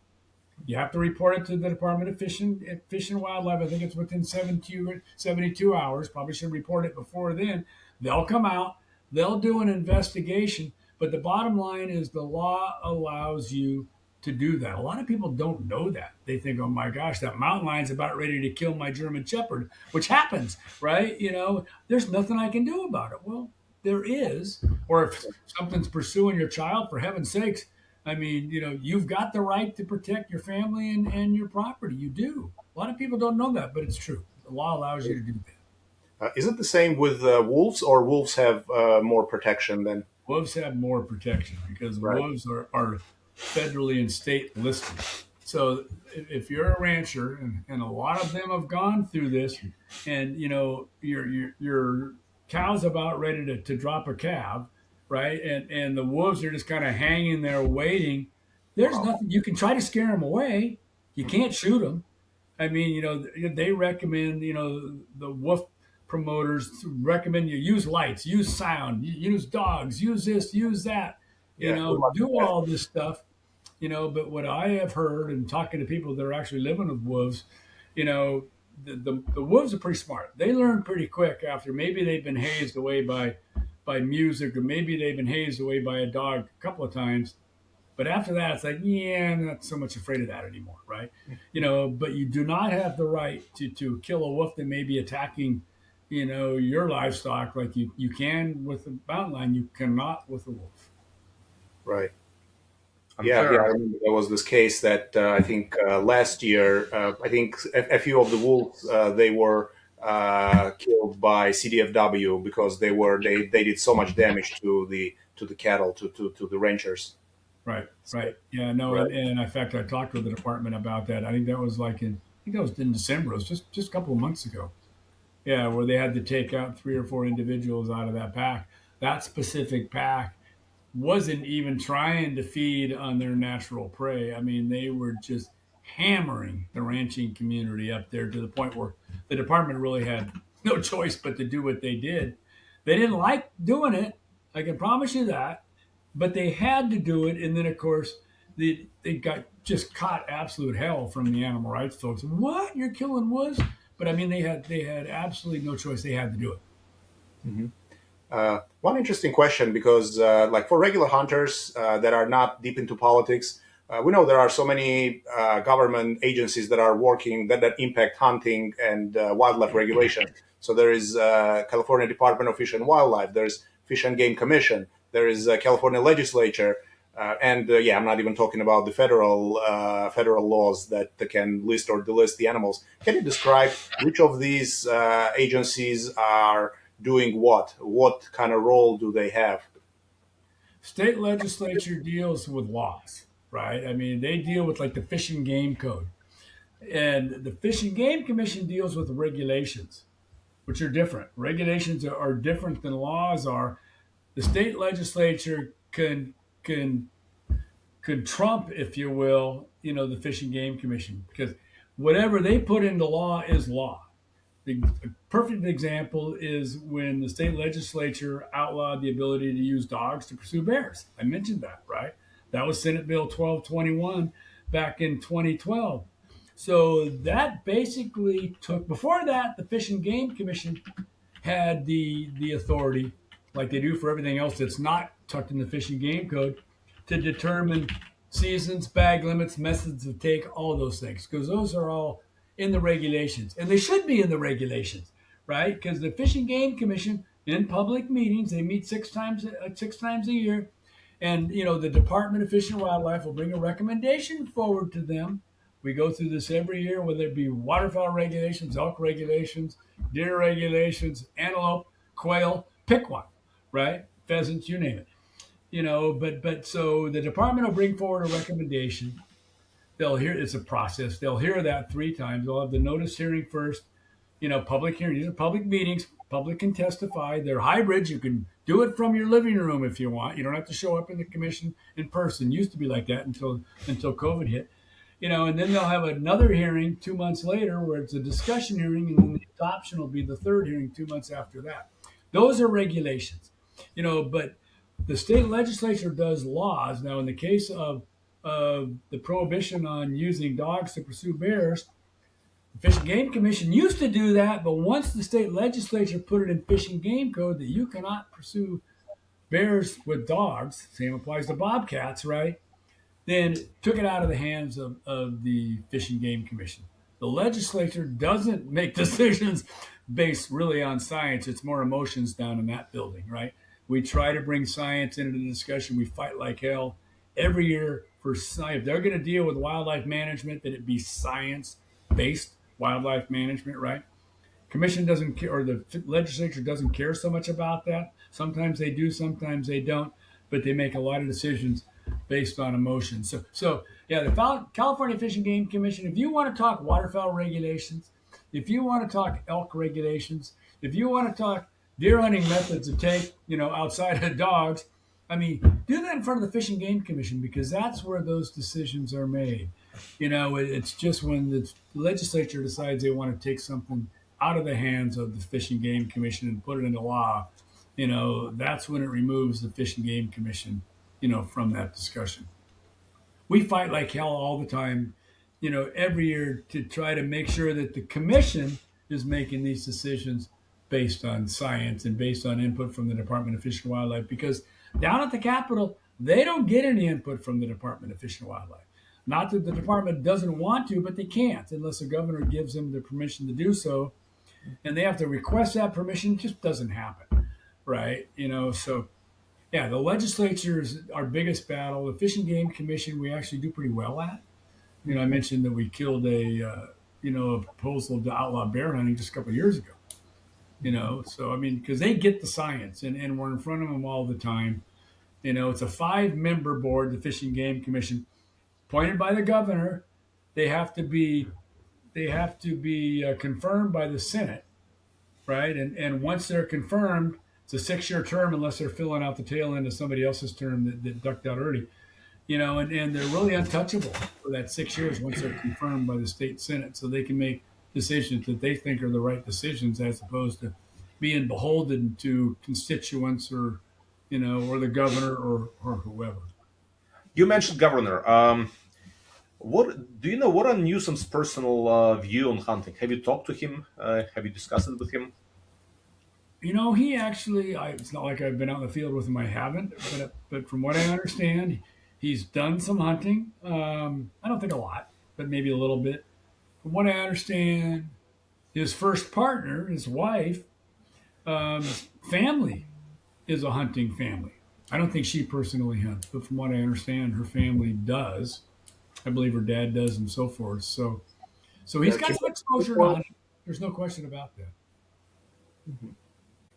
You have to report it to the Department of Fish and Wildlife. I think it's within 72 hours. Probably should report it before then. They'll come out. They'll do an investigation. But the bottom line is the law allows you to do that. A lot of people don't know that. They think, oh my gosh, that mountain lion's about ready to kill my German Shepherd, which happens, right? There's nothing I can do about it. Well, there is. Or if something's pursuing your child, for heaven's sakes, I mean, you've got the right to protect your family and your property. You do. A lot of people don't know that, but it's true. The law allows you to do that. Is it the same with wolves, or wolves have more protection than? Wolves have more protection because wolves are federally and state listed. So if you're a rancher, and a lot of them have gone through this, and your cow's about ready to drop a calf, right? And the wolves are just kind of hanging there waiting. There's nothing you can try to scare them away. You can't shoot them. I mean, they recommend, the wolf promoters recommend you use lights, use sound, use dogs, use this, use that, do all this stuff, but what I have heard and talking to people that are actually living with wolves, the wolves are pretty smart. They learn pretty quick after maybe they've been hazed away by music, or maybe they've been hazed away by a dog a couple of times. But after that, it's like, yeah, I'm not so much afraid of that anymore, right? But you do not have the right to kill a wolf that may be attacking, your livestock like you can with a mountain lion. You cannot with a wolf. Right. Yeah, I remember there was this case that I think last year, I think a few of the wolves, they were killed by CDFW because they did so much damage to the cattle, to the ranchers. Right. Yeah, no, right. And in fact, I talked with the department about that. I think that was in December. It was just a couple of months ago. Yeah, where they had to take out 3 or 4 individuals out of that pack. That specific pack wasn't even trying to feed on their natural prey. I mean, they were just hammering the ranching community up there to the point where the department really had no choice but to do what they did. They didn't like doing it. I can promise you that. But they had to do it, and then of course they got just caught absolute hell from the animal rights folks. What? You're killing wolves? But I mean, they had absolutely no choice. They had to do it. Mm-hmm. One interesting question, because like for regular hunters that are not deep into politics, we know there are so many government agencies that are working that impact hunting and wildlife regulation. So there is California Department of Fish and Wildlife. There's Fish and Game Commission. There is a California legislature, and I'm not even talking about the federal laws that can list or delist the animals. Can you describe which of these agencies are doing what? What kind of role do they have? State legislature deals with laws, right? I mean, they deal with like the Fish and Game Code, and the Fish and Game Commission deals with regulations, which are different. Regulations are different than laws are. The state legislature can trump, if you will, the Fish and Game Commission, because whatever they put into law is law. The perfect example is when the state legislature outlawed the ability to use dogs to pursue bears. I mentioned that, right? That was Senate Bill 1221 back in 2012. So that basically before that, the Fish and Game Commission had the authority like they do for everything else that's not tucked in the Fish and Game Code, to determine seasons, bag limits, methods of take, all of those things, because those are all in the regulations, and they should be in the regulations, right? Because the Fish and Game Commission, in public meetings, they meet six times a year, and the Department of Fish and Wildlife will bring a recommendation forward to them. We go through this every year, whether it be waterfowl regulations, elk regulations, deer regulations, antelope, quail, pick one, right? Pheasants, you name it. But so the department will bring forward a recommendation. They'll hear, it's a process. They'll hear that three times. They'll have the notice hearing first, public hearing. These are public meetings. Public can testify. They're hybrids. You can do it from your living room if you want. You don't have to show up in the commission in person. It used to be like that until COVID hit. And then they'll have another hearing 2 months later where it's a discussion hearing, and then the adoption will be the third hearing 2 months after that. Those are regulations, but the state legislature does laws. Now, in the case of the prohibition on using dogs to pursue bears, the Fish and Game Commission used to do that, but once the state legislature put it in Fish and Game Code that you cannot pursue bears with dogs, same applies to bobcats, right? Then took it out of the hands of the Fish and Game Commission. The legislature doesn't make decisions based really on science. It's more emotions down in that building, right? We try to bring science into the discussion. We fight like hell every year for science. If they're going to deal with wildlife management, that it be science-based wildlife management, right? Commission doesn't care, or the legislature doesn't care so much about that. Sometimes they do, sometimes they don't, but they make a lot of decisions based on emotion. So yeah, the California Fish and Game Commission, if you want to talk waterfowl regulations, if you want to talk elk regulations, if you want to talk deer hunting methods to take, outside of dogs, do that in front of the Fish and Game Commission, because that's where those decisions are made. It's just when the legislature decides they want to take something out of the hands of the Fish and Game Commission and put it into law, that's when it removes the Fish and Game Commission, from that discussion. We fight like hell all the time, every year to try to make sure that the commission is making these decisions based on science and based on input from the Department of Fish and Wildlife, because down at the Capitol, they don't get any input from the Department of Fish and Wildlife. Not that the department doesn't want to, but they can't unless the governor gives them the permission to do so. And they have to request that permission. It just doesn't happen, right? So yeah, the legislature is our biggest battle. The Fish and Game Commission, we actually do pretty well at. I mentioned that we killed a proposal to outlaw bear hunting just a couple of years ago. So because they get the science, and we're in front of them all the time. It's a 5-member board, the Fish and Game Commission, appointed by the governor. They have to be confirmed by the Senate, right? And once they're confirmed, it's a 6-year term unless they're filling out the tail end of somebody else's term that ducked out early. And they're really untouchable for that 6 years once they're confirmed by the state Senate, so they can make decisions that they think are the right decisions, as opposed to being beholden to constituents or the governor or whoever. You mentioned governor. What do you know? What are Newsom's personal view on hunting? Have you talked to him? Have you discussed it with him? He actually, it's not like I've been out in the field with him. I haven't, but from what I understand, he's done some hunting. I don't think a lot, but maybe a little bit. From what I understand, his first partner, his wife, family is a hunting family. I don't think she personally hunts, but from what I understand, her family does. I believe her dad does, and so forth. So he's got some exposure to hunting. There's no question about that. Mm-hmm.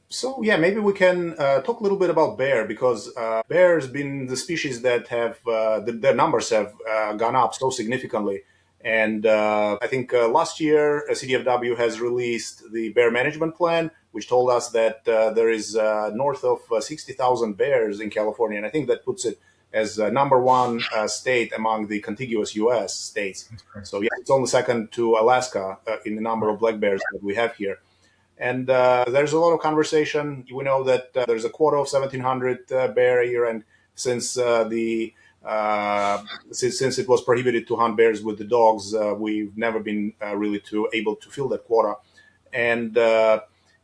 So yeah, maybe we can talk a little bit about bear, because bear has been the species that have their numbers have gone up so significantly. And I think last year, CDFW has released the bear management plan, which told us that there is north of 60,000 bears in California. And I think that puts it as number one state among the contiguous U.S. states. So yeah, it's only second to Alaska in the number of black bears that we have here. And there's a lot of conversation. We know that there's a quota of 1,700 bear a year, and since it was prohibited to hunt bears with the dogs, we've never been really able to fill that quota. And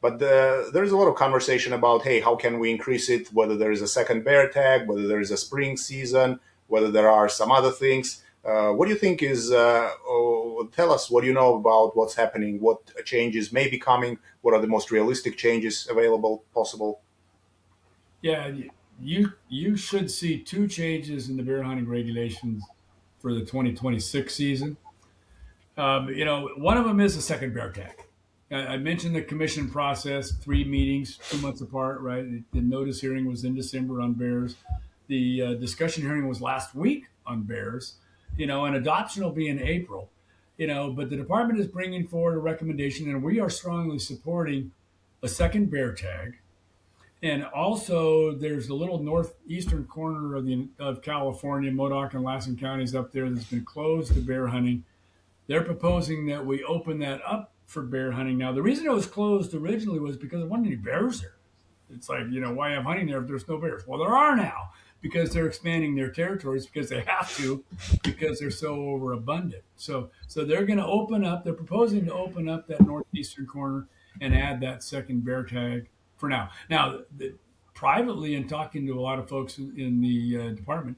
But there's a lot of conversation about, hey, how can we increase it? Whether there is a second bear tag, whether there is a spring season, whether there are some other things. What do you think is? Tell us what you know about what's happening, what changes may be coming, what are the most realistic changes available, possible. Yeah, you should see two changes in the bear hunting regulations for the 2026 season. One of them is a second bear tag. I mentioned the commission process, 3 meetings, 2 months apart, right? The notice hearing was in December on bears. The discussion hearing was last week on bears, and adoption will be in April, but the department is bringing forward a recommendation, and we are strongly supporting a second bear tag. And also, there's a little northeastern corner of California, Modoc and Lassen counties up there that's been closed to bear hunting. They're proposing that we open that up for bear hunting. Now, the reason it was closed originally was because there weren't any bears there. It's like, why have hunting there if there's no bears? Well, there are now because they're expanding their territories because they have to, because they're so overabundant. So they're going to open up. They're proposing to open up that northeastern corner and add that second bear tag for now. Now, privately, in talking to a lot of folks in the department,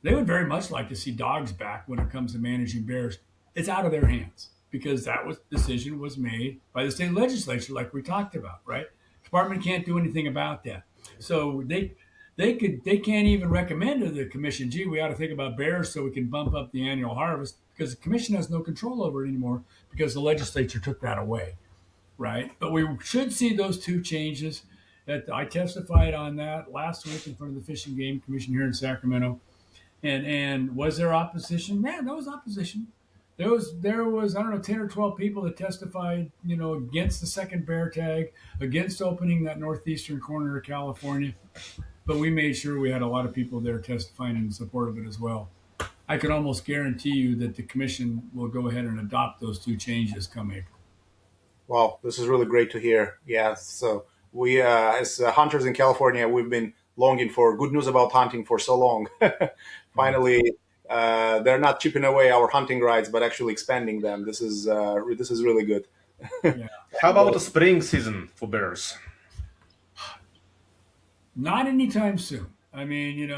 they would very much like to see dogs back when it comes to managing bears. It's out of their hands because that decision was made by the state legislature, like we talked about, right? Department can't do anything about that. So they can't even recommend to the commission, gee, we ought to think about bears so we can bump up the annual harvest, because the commission has no control over it anymore because the legislature took that away, right? But we should see those two changes. That I testified on that last week in front of the Fish and Game Commission here in Sacramento. And was there opposition? Man, there was opposition. There was I don't know, 10 or 12 people that testified, against the second bear tag, against opening that northeastern corner of California. But we made sure we had a lot of people there testifying in support of it as well. I can almost guarantee you that the commission will go ahead and adopt those two changes come April. Wow, this is really great to hear. Yeah, so we, as hunters in California, we've been longing for good news about hunting for so long. Finally, they're not chipping away our hunting rights, but actually expanding them. This is really good. Yeah. How about the spring season for bears? Not anytime soon. I mean,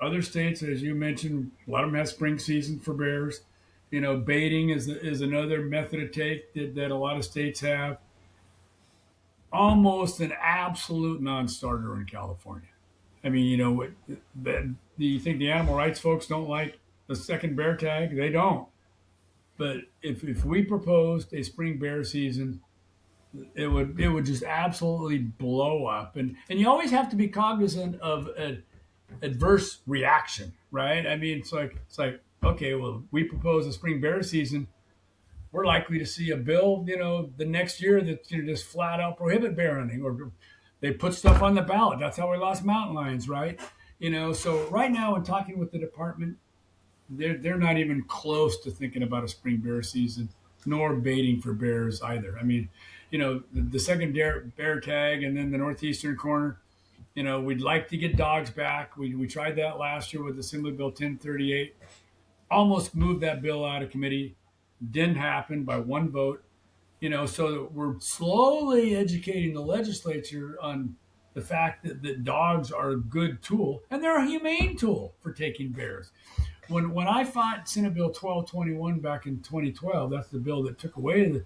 other states, as you mentioned, a lot of them have spring season for bears. Baiting is another method of take that a lot of states have. Almost an absolute non-starter in California. I mean, do you think the animal rights folks don't like the second bear tag? They don't. But if we proposed a spring bear season, it would just absolutely blow up. And you always have to be cognizant of an adverse reaction, right? I mean, it's like okay, well, we propose a spring bear season. We're likely to see a bill, the next year that's just flat out prohibit bear hunting, or they put stuff on the ballot. That's how we lost mountain lions, right? So right now, in talking with the department, they're not even close to thinking about a spring bear season, nor baiting for bears either. I mean, the second bear tag and then the northeastern corner, we'd like to get dogs back. We tried that last year with Assembly Bill 1038. Almost moved that bill out of committee. Didn't happen by one vote. So we're slowly educating the legislature on the fact that dogs are a good tool, and they're a humane tool for taking bears. When I fought Senate Bill 1221 back in 2012, that's the bill that took away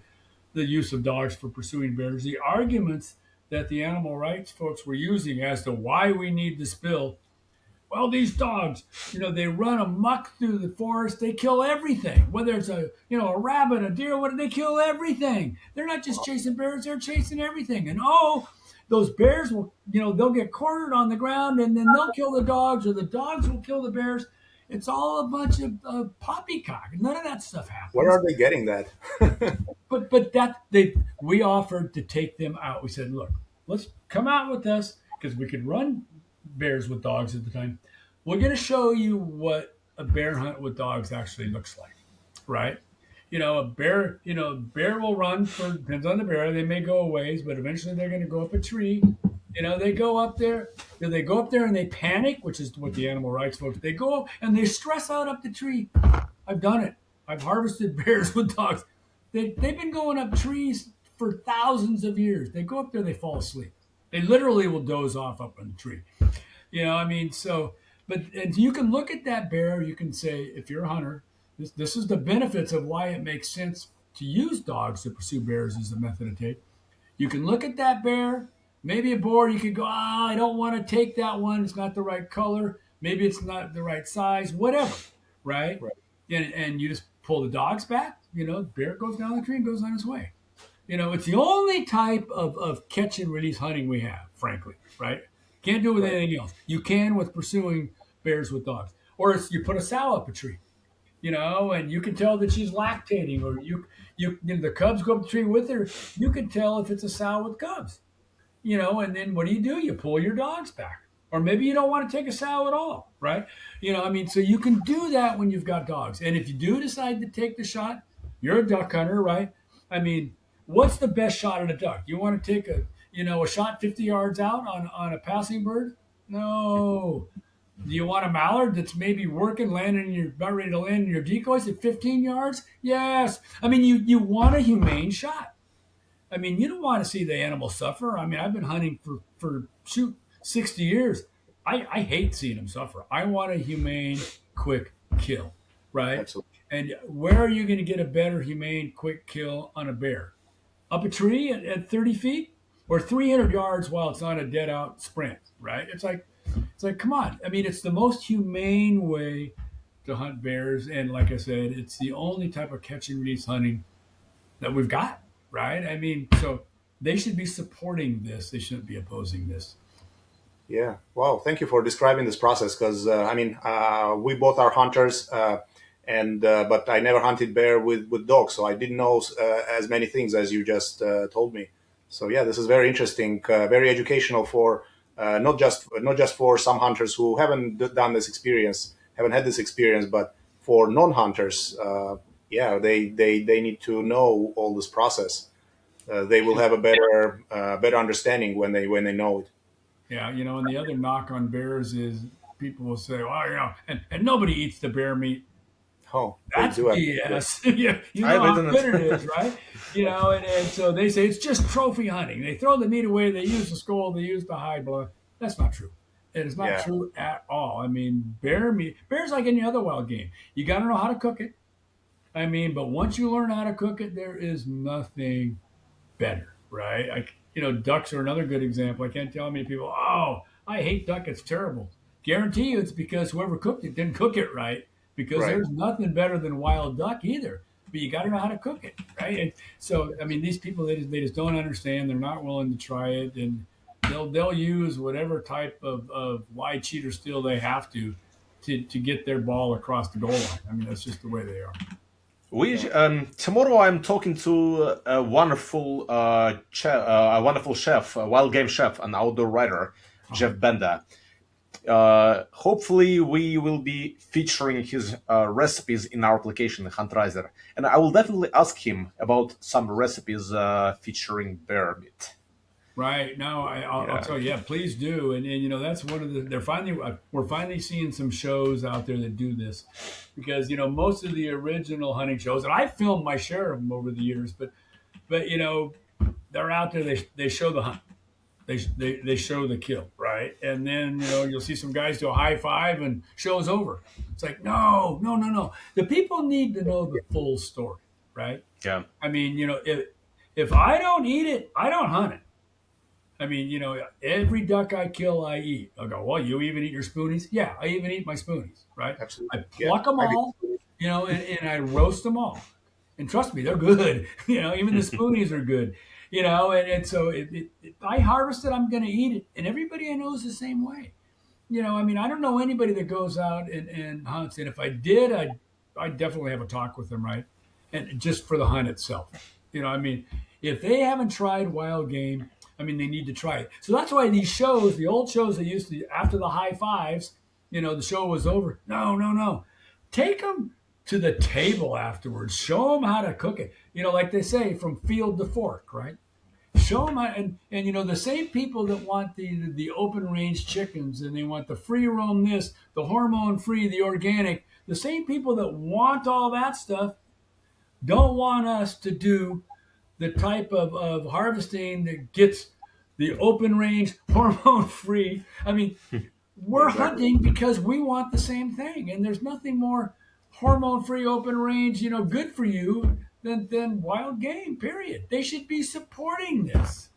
the use of dogs for pursuing bears, the arguments that the animal rights folks were using as to why we need this bill, well, these dogs, they run amok through the forest. They kill everything, whether it's a rabbit, a deer, they kill everything. They're not just chasing bears, they're chasing everything. And those bears will, they'll get cornered on the ground and then they'll kill the dogs, or the dogs will kill the bears. It's all a bunch of poppycock. None of that stuff happens. Where are they getting that? But we offered to take them out. We said, look, let's come out with us, because we could run bears with dogs at the time. We're going to show you what a bear hunt with dogs actually looks like, right? A bear will run depends on the bear. They may go a ways, but eventually they're going to go up a tree. They go up there. They go up there and they panic, which is what the animal rights folks, they go up and they stress out up the tree. I've done it. I've harvested bears with dogs. They've been going up trees for thousands of years. They go up there, they fall asleep. They literally will doze off up on the tree. And you can look at that bear. You can say, if you're a hunter, this is the benefits of why it makes sense to use dogs to pursue bears as a method to take. You can look at that bear, maybe a boar. You could go, I don't want to take that one. It's not the right color. Maybe it's not the right size, whatever, right? And you just pull the dogs back. Bear goes down the tree and goes on his way. It's the only type of catch and release hunting we have, frankly, right? Can't do it with anything else. You can with pursuing bears with dogs. Or you put a sow up a tree, and you can tell that she's lactating, or the cubs go up the tree with her. You can tell if it's a sow with cubs, and then what do? You pull your dogs back. Or maybe you don't want to take a sow at all, right? So you can do that when you've got dogs. And if you do decide to take the shot, you're a duck hunter, right? What's the best shot at a duck? You want to take a shot 50 yards out on a passing bird? No. Do you want a mallard that's maybe working, about ready to land in your decoys at 15 yards? Yes. You want a humane shot. You don't want to see the animal suffer. I've been hunting for 60 years. I hate seeing them suffer. I want a humane, quick kill, right? Absolutely. And where are you going to get a better humane, quick kill on a bear? Up a tree at 30 feet or 300 yards while it's on a dead out sprint, right? It's like, come on. It's the most humane way to hunt bears. And like I said, it's the only type of catch and release hunting that we've got, right? So they should be supporting this. They shouldn't be opposing this. Yeah. Wow. Thank you for describing this process, because we both are hunters, but I never hunted bear with dogs, so I didn't know as many things as you just told me. So yeah, this is very interesting, very educational for not just for some hunters who haven't done this experience, haven't had this experience, but for non-hunters. They need to know all this process. They will have a better understanding when they know it. Yeah, and the other knock on bears is people will say, well, and nobody eats the bear meat. Oh, that's BS. How good it is, right? And so they say it's just trophy hunting. They throw the meat away. They use the skull. They use the hide blood. That's not true. It is not true at all. Bear's like any other wild game. You got to know how to cook it. But once you learn how to cook it, there is nothing better, right? Ducks are another good example. I can't tell how many people, I hate duck. It's terrible. Guarantee you it's because whoever cooked it didn't cook it right, because there's nothing better than wild duck either. But you got to know how to cook it, right? And so, these people, they just don't understand. They're not willing to try it. And they'll use whatever type of lie, cheat, or steal they have to get their ball across the goal line. That's just the way they are. Tomorrow I'm talking to a wonderful chef, a wild game chef, an outdoor writer, Jeff Benda. Hopefully we will be featuring his recipes in our application, Hunterizer, and I will definitely ask him about some recipes featuring bear meat. Right. No, I'll tell you, please do. And that's one of we're finally seeing some shows out there that do this, because, most of the original hunting shows, and I've filmed my share of them over the years, but they're out there. They show the hunt. They show the kill, right? And then, you'll see some guys do a high five and show's over. It's like, no. The people need to know the full story, right? Yeah. If I don't eat it, I don't hunt it. Every duck I kill, I eat. I go, well, you even eat your spoonies? Yeah, I even eat my spoonies, right? Absolutely. I pluck them all, and I roast them all. And trust me, they're good. Even the spoonies are good. And so if I harvest it, I'm going to eat it. And everybody I know is the same way. I don't know anybody that goes out and hunts. And if I did, I'd definitely have a talk with them, right? And just for the hunt itself. If they haven't tried wild game, they need to try it. So that's why these shows, the old shows that used to, after the high fives, the show was over. No. Take them to the table afterwards. Show them how to cook it. Like they say, from field to fork, right? Show them how, and the same people that want the open range chickens, and they want the free roam this, the hormone free, the organic, the same people that want all that stuff don't want us to do the type of harvesting that gets the open range, hormone free. I mean, we're hunting because we want the same thing, and there's nothing more hormone free, open range, good for you than wild game. Period. They should be supporting this.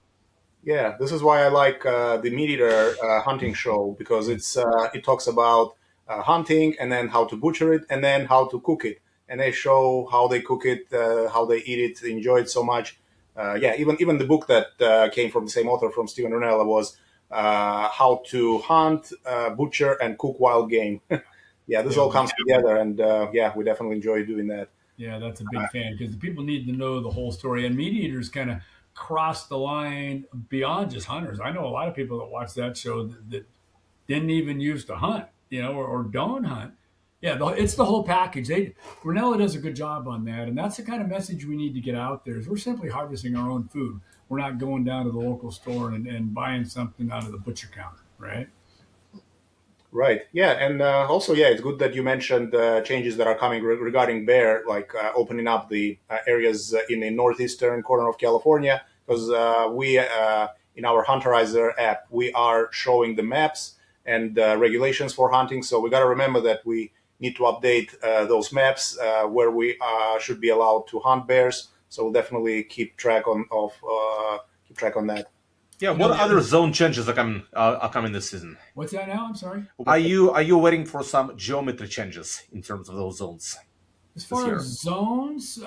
Yeah, this is why I like the Meat Eater hunting show, because it talks about hunting and then how to butcher it and then how to cook it, and they show how they cook it, how they eat it, they enjoy it so much. Yeah, even the book that came from the same author, from Stephen Ranella, was how to hunt, butcher, and cook wild game. Yeah, this all comes together, and yeah, we definitely enjoy doing that. Yeah, that's a big fan, because the people need to know the whole story. And Meat Eaters kind of cross the line beyond just hunters. I know a lot of people that watch that show that didn't even used to hunt, or don't hunt. Yeah, it's the whole package. Ranella does a good job on that, and that's the kind of message we need to get out there. Is we're simply harvesting our own food. We're not going down to the local store and buying something out of the butcher counter, right? Right. Yeah, and also, yeah, it's good that you mentioned changes that are coming regarding bear, like opening up the areas in the northeastern corner of California, because we in our Hunterizer app we are showing the maps and regulations for hunting. So we got to remember that we need to update those maps where we should be allowed to hunt bears. So we'll definitely keep track on that. Yeah, what other zone changes are coming this season? What's that now? I'm sorry. Are you waiting for some geometry changes in terms of those zones? As far as zones,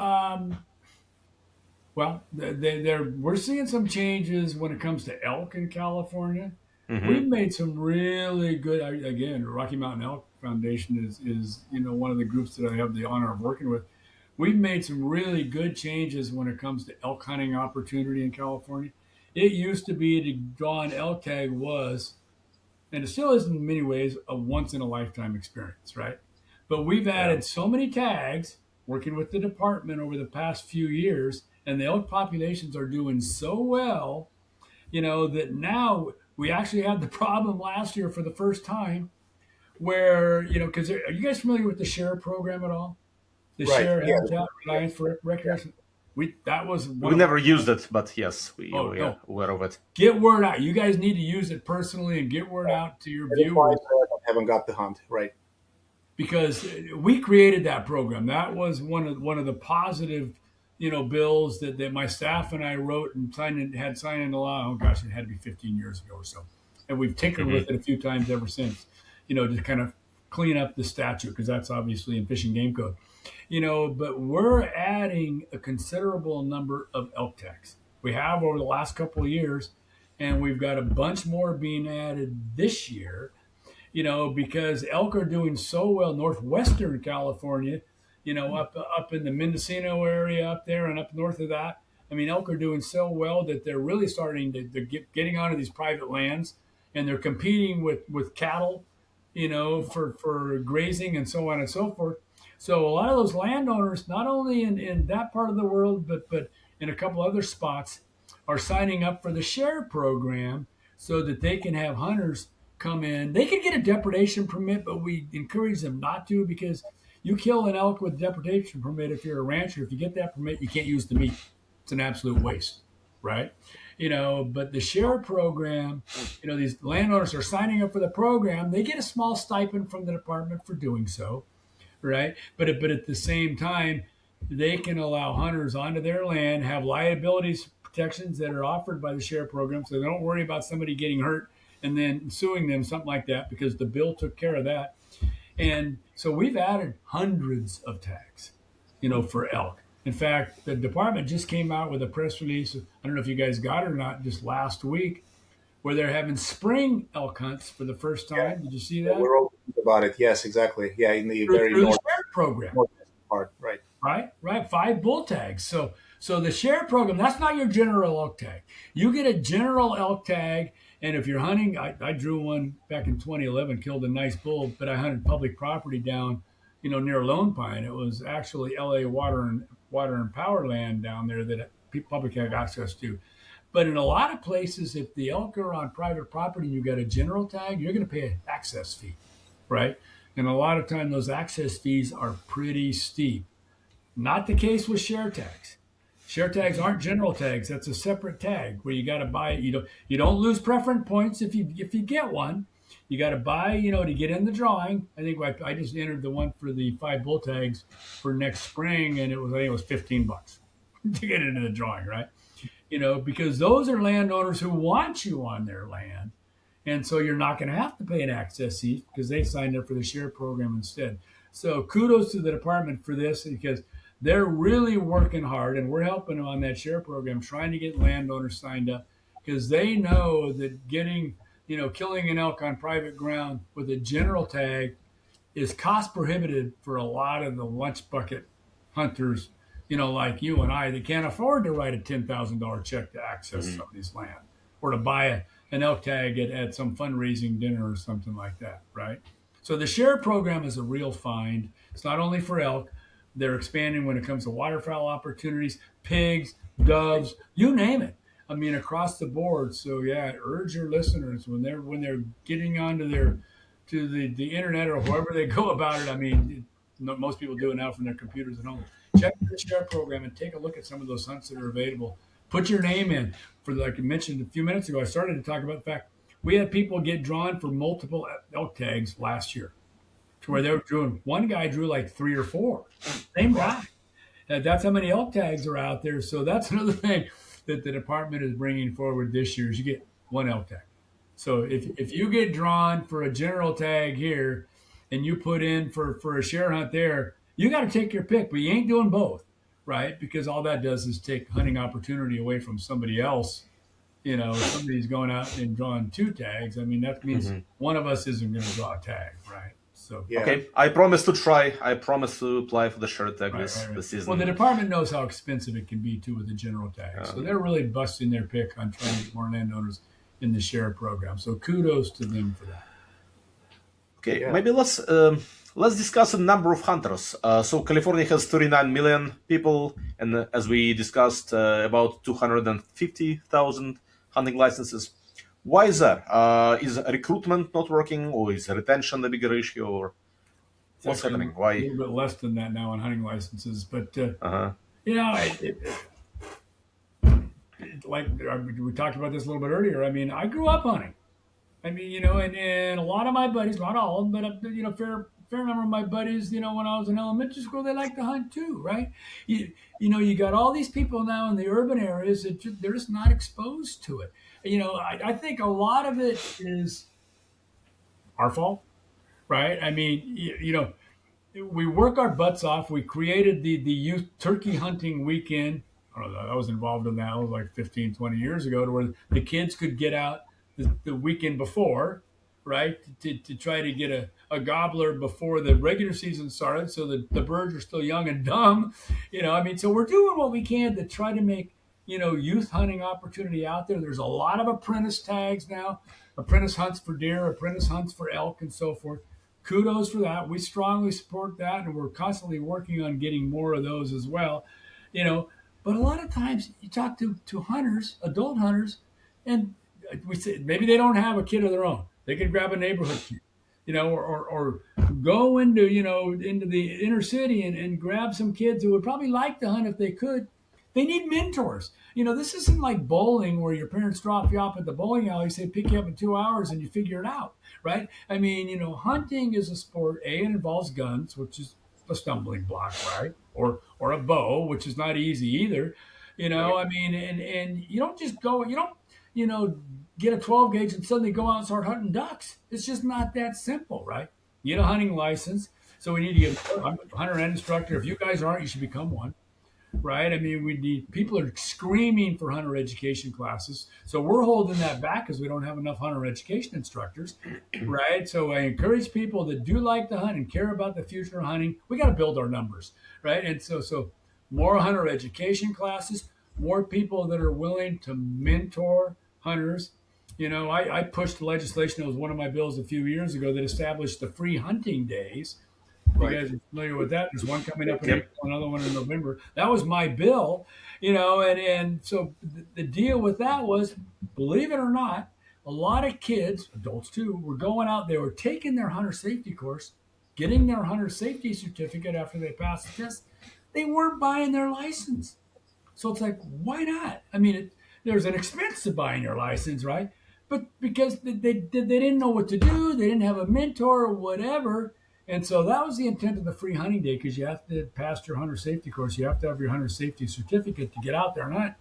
well, we're seeing some changes when it comes to elk in California. Mm-hmm. We've made some really good. Again, Rocky Mountain Elk Foundation is one of the groups that I have the honor of working with. We've made some really good changes when it comes to elk hunting opportunity in California. It used to be to draw an elk tag was, and it still is in many ways, a once-in-a-lifetime experience, right? But we've added so many tags, working with the department over the past few years, and the elk populations are doing so well, that now we actually had the problem last year for the first time where, because are you guys familiar with the SHARE program at all? The SHARE Habitat Alliance for Recreation. We never used it, but yes, we are aware of it. Get word out. You guys need to use it personally and get word out to your viewers. I haven't got the hunt, right? Because we created that program. That was one of the positive, bills that my staff and I wrote and had signed into law. Oh gosh, it had to be 15 years ago or so, and we've tinkered with it a few times ever since. To kind of clean up the statute, because that's obviously in Fish and Game Code. But we're adding a considerable number of elk tags. We have over the last couple of years, and we've got a bunch more being added this year, because elk are doing so well. Northwestern California, up in the Mendocino area up there and up north of that. I mean, elk are doing so well that they're really starting to getting onto these private lands, and they're competing with cattle, for grazing and so on and so forth. So a lot of those landowners, not only in that part of the world, but in a couple other spots, are signing up for the SHARE program so that they can have hunters come in. They can get a depredation permit, but we encourage them not to, because you kill an elk with a depredation permit. If you're a rancher, if you get that permit, you can't use the meat. It's an absolute waste, right? But the SHARE program, these landowners are signing up for the program. They get a small stipend from the department for doing so. Right. But at the same time, they can allow hunters onto their land, have liabilities protections that are offered by the SHARE program. So they don't worry about somebody getting hurt and then suing them, something like that, because the bill took care of that. And so we've added hundreds of tags, for elk. In fact, the department just came out with a press release. I don't know if you guys got it or not, just last week, where they're having spring elk hunts for the first time. Yeah. Did you see that? We're all about it. Yes, exactly. Yeah, in the very north program part, right? Right. 5 bull tags. So the SHARE program, that's not your general elk tag. You get a general elk tag, and if you're hunting, I drew one back in 2011, killed a nice bull, but I hunted public property down, near Lone Pine. It was actually LA water and power land down there that public had access to. But in a lot of places, if the elk are on private property and you got a general tag, you're going to pay an access fee, right? And a lot of time those access fees are pretty steep. Not the case with SHARE tags. Share tags aren't general tags. That's a separate tag where you got to buy it. You don't lose preference points if you get one. You got to buy, to get in the drawing. I think I just entered the one for the 5 bull tags for next spring, and I think it was $15 to get into the drawing, right? Because those are landowners who want you on their land. And so you're not going to have to pay an access fee because they signed up for the share program instead. So kudos to the department for this because they're really working hard and we're helping them on that share program, trying to get landowners signed up because they know that killing an elk on private ground with a general tag is cost prohibitive for a lot of the lunch bucket hunters, like you and I, that can't afford to write a $10,000 check to access somebody's land or to buy an elk tag at some fundraising dinner or something like that, right? So the share program is a real find. It's not only for elk. They're expanding when it comes to waterfowl opportunities, pigs, doves, you name it. I mean, across the board. So yeah, urge your listeners when they're getting onto the internet or however they go about it. I mean, most people do it now from their computers at home. Check the share program and take a look at some of those hunts that are available. Put your name in. Like I mentioned a few minutes ago, I started to talk about the fact we had people get drawn for multiple elk tags last year to where they were doing, one guy drew like 3 or 4. Same guy. That's how many elk tags are out there. So that's another thing that the department is bringing forward this year is you get 1 elk tag. So if you get drawn for a general tag here and you put in for a share hunt there, you got to take your pick, but you ain't doing both, right? Because all that does is take hunting opportunity away from somebody else. Somebody's going out and drawing 2 tags. I mean, that means one of us isn't going to draw a tag, right? So Yeah. Okay, I promise to try. I promise to apply for the share tag this season. Well, the department knows how expensive it can be too with the general tag, so they're really busting their pick on trying to get more landowners in the share program. So kudos to them for that. Okay, maybe let's discuss a number of hunters. So California has 39 million people, and as we discussed, about 250,000 hunting licenses. Why is that? Is recruitment not working, or is retention the bigger issue, or what's happening? Why? A little bit less than that now on hunting licenses, but like we talked about this a little bit earlier. I mean, I grew up hunting. I mean, and a lot of my buddies, not all, but fair number of my buddies, when I was in elementary school, they like to hunt too, right? You got all these people now in the urban areas that they're just not exposed to it. I think a lot of it is our fault, right? I mean, we work our butts off. We created the youth turkey hunting weekend. I don't know, I was involved in that. It was like 15, 20 years ago, to where the kids could get out the weekend before, right, to try to get a gobbler before the regular season started, so that the birds are still young and dumb. So we're doing what we can to try to make youth hunting opportunity out there. There's a lot of apprentice tags now, apprentice hunts for deer, apprentice hunts for elk, and so forth. Kudos for that. We strongly support that, and we're constantly working on getting more of those as well. But a lot of times you talk to hunters, adult hunters, and we say maybe they don't have a kid of their own. They could grab a neighborhood kid, or go into the inner city and grab some kids who would probably like to hunt if they could. They need mentors. This isn't like bowling where your parents drop you off at the bowling alley, say pick you up in 2 hours and you figure it out, right? I mean, hunting is a sport. It involves guns, which is a stumbling block, right? Or a bow, which is not easy either. I mean, and you don't just go, get a 12 gauge and suddenly go out and start hunting ducks. It's just not that simple, right? You get a hunting license. So we need to get a hunter and instructor. If you guys aren't, you should become one, right? I mean, people are screaming for hunter education classes. So we're holding that back because we don't have enough hunter education instructors, right? So I encourage people that do like to hunt and care about the future of hunting. We got to build our numbers, right? And so more hunter education classes, more people that are willing to mentor hunters. I pushed legislation. It was one of my bills a few years ago that established the free hunting days. You guys are familiar with that? There's one coming up in April, another one in November. That was my bill, and so the deal with that was, believe it or not, a lot of kids, adults too, were going out, they were taking their hunter safety course, getting their hunter safety certificate after they passed the test. They weren't buying their license. So it's like, why not? I mean, there's an expense to buying your license, right? But because they didn't know what to do, they didn't have a mentor or whatever. And so that was the intent of the free hunting day, because you have to pass your hunter safety course. You have to have your hunter safety certificate to get out there and hunt.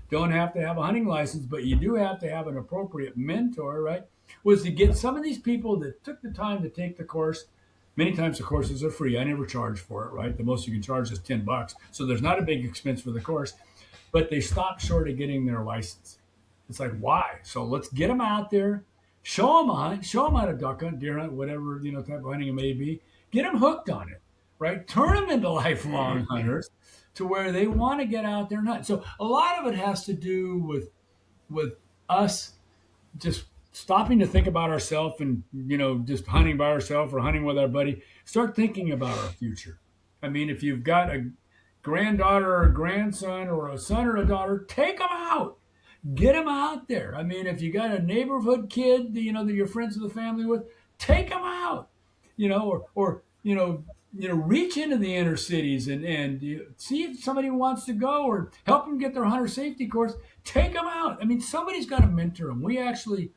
Don't have to have a hunting license, but you do have to have an appropriate mentor, right? Was to get some of these people that took the time to take the course. Many times the courses are free. I never charge for it, right? The most you can charge is $10. So there's not a big expense for the course, but they stopped short of getting their license. It's like, why? So let's get them out there, show them a hunt, show them how to duck hunt, deer hunt, whatever, type of hunting it may be. Get them hooked on it, right? Turn them into lifelong hunters to where they want to get out there and hunt. So a lot of it has to do with us just stopping to think about ourselves and, just hunting by ourselves or hunting with our buddy. Start thinking about our future. I mean, if you've got a granddaughter or a grandson or a son or a daughter, take them out. Get them out there. I mean, if you got a neighborhood kid, that you're friends with the family with, take them out. Or reach into the inner cities and see if somebody wants to go, or help them get their hunter safety course. Take them out. I mean, somebody's got to mentor them. We actually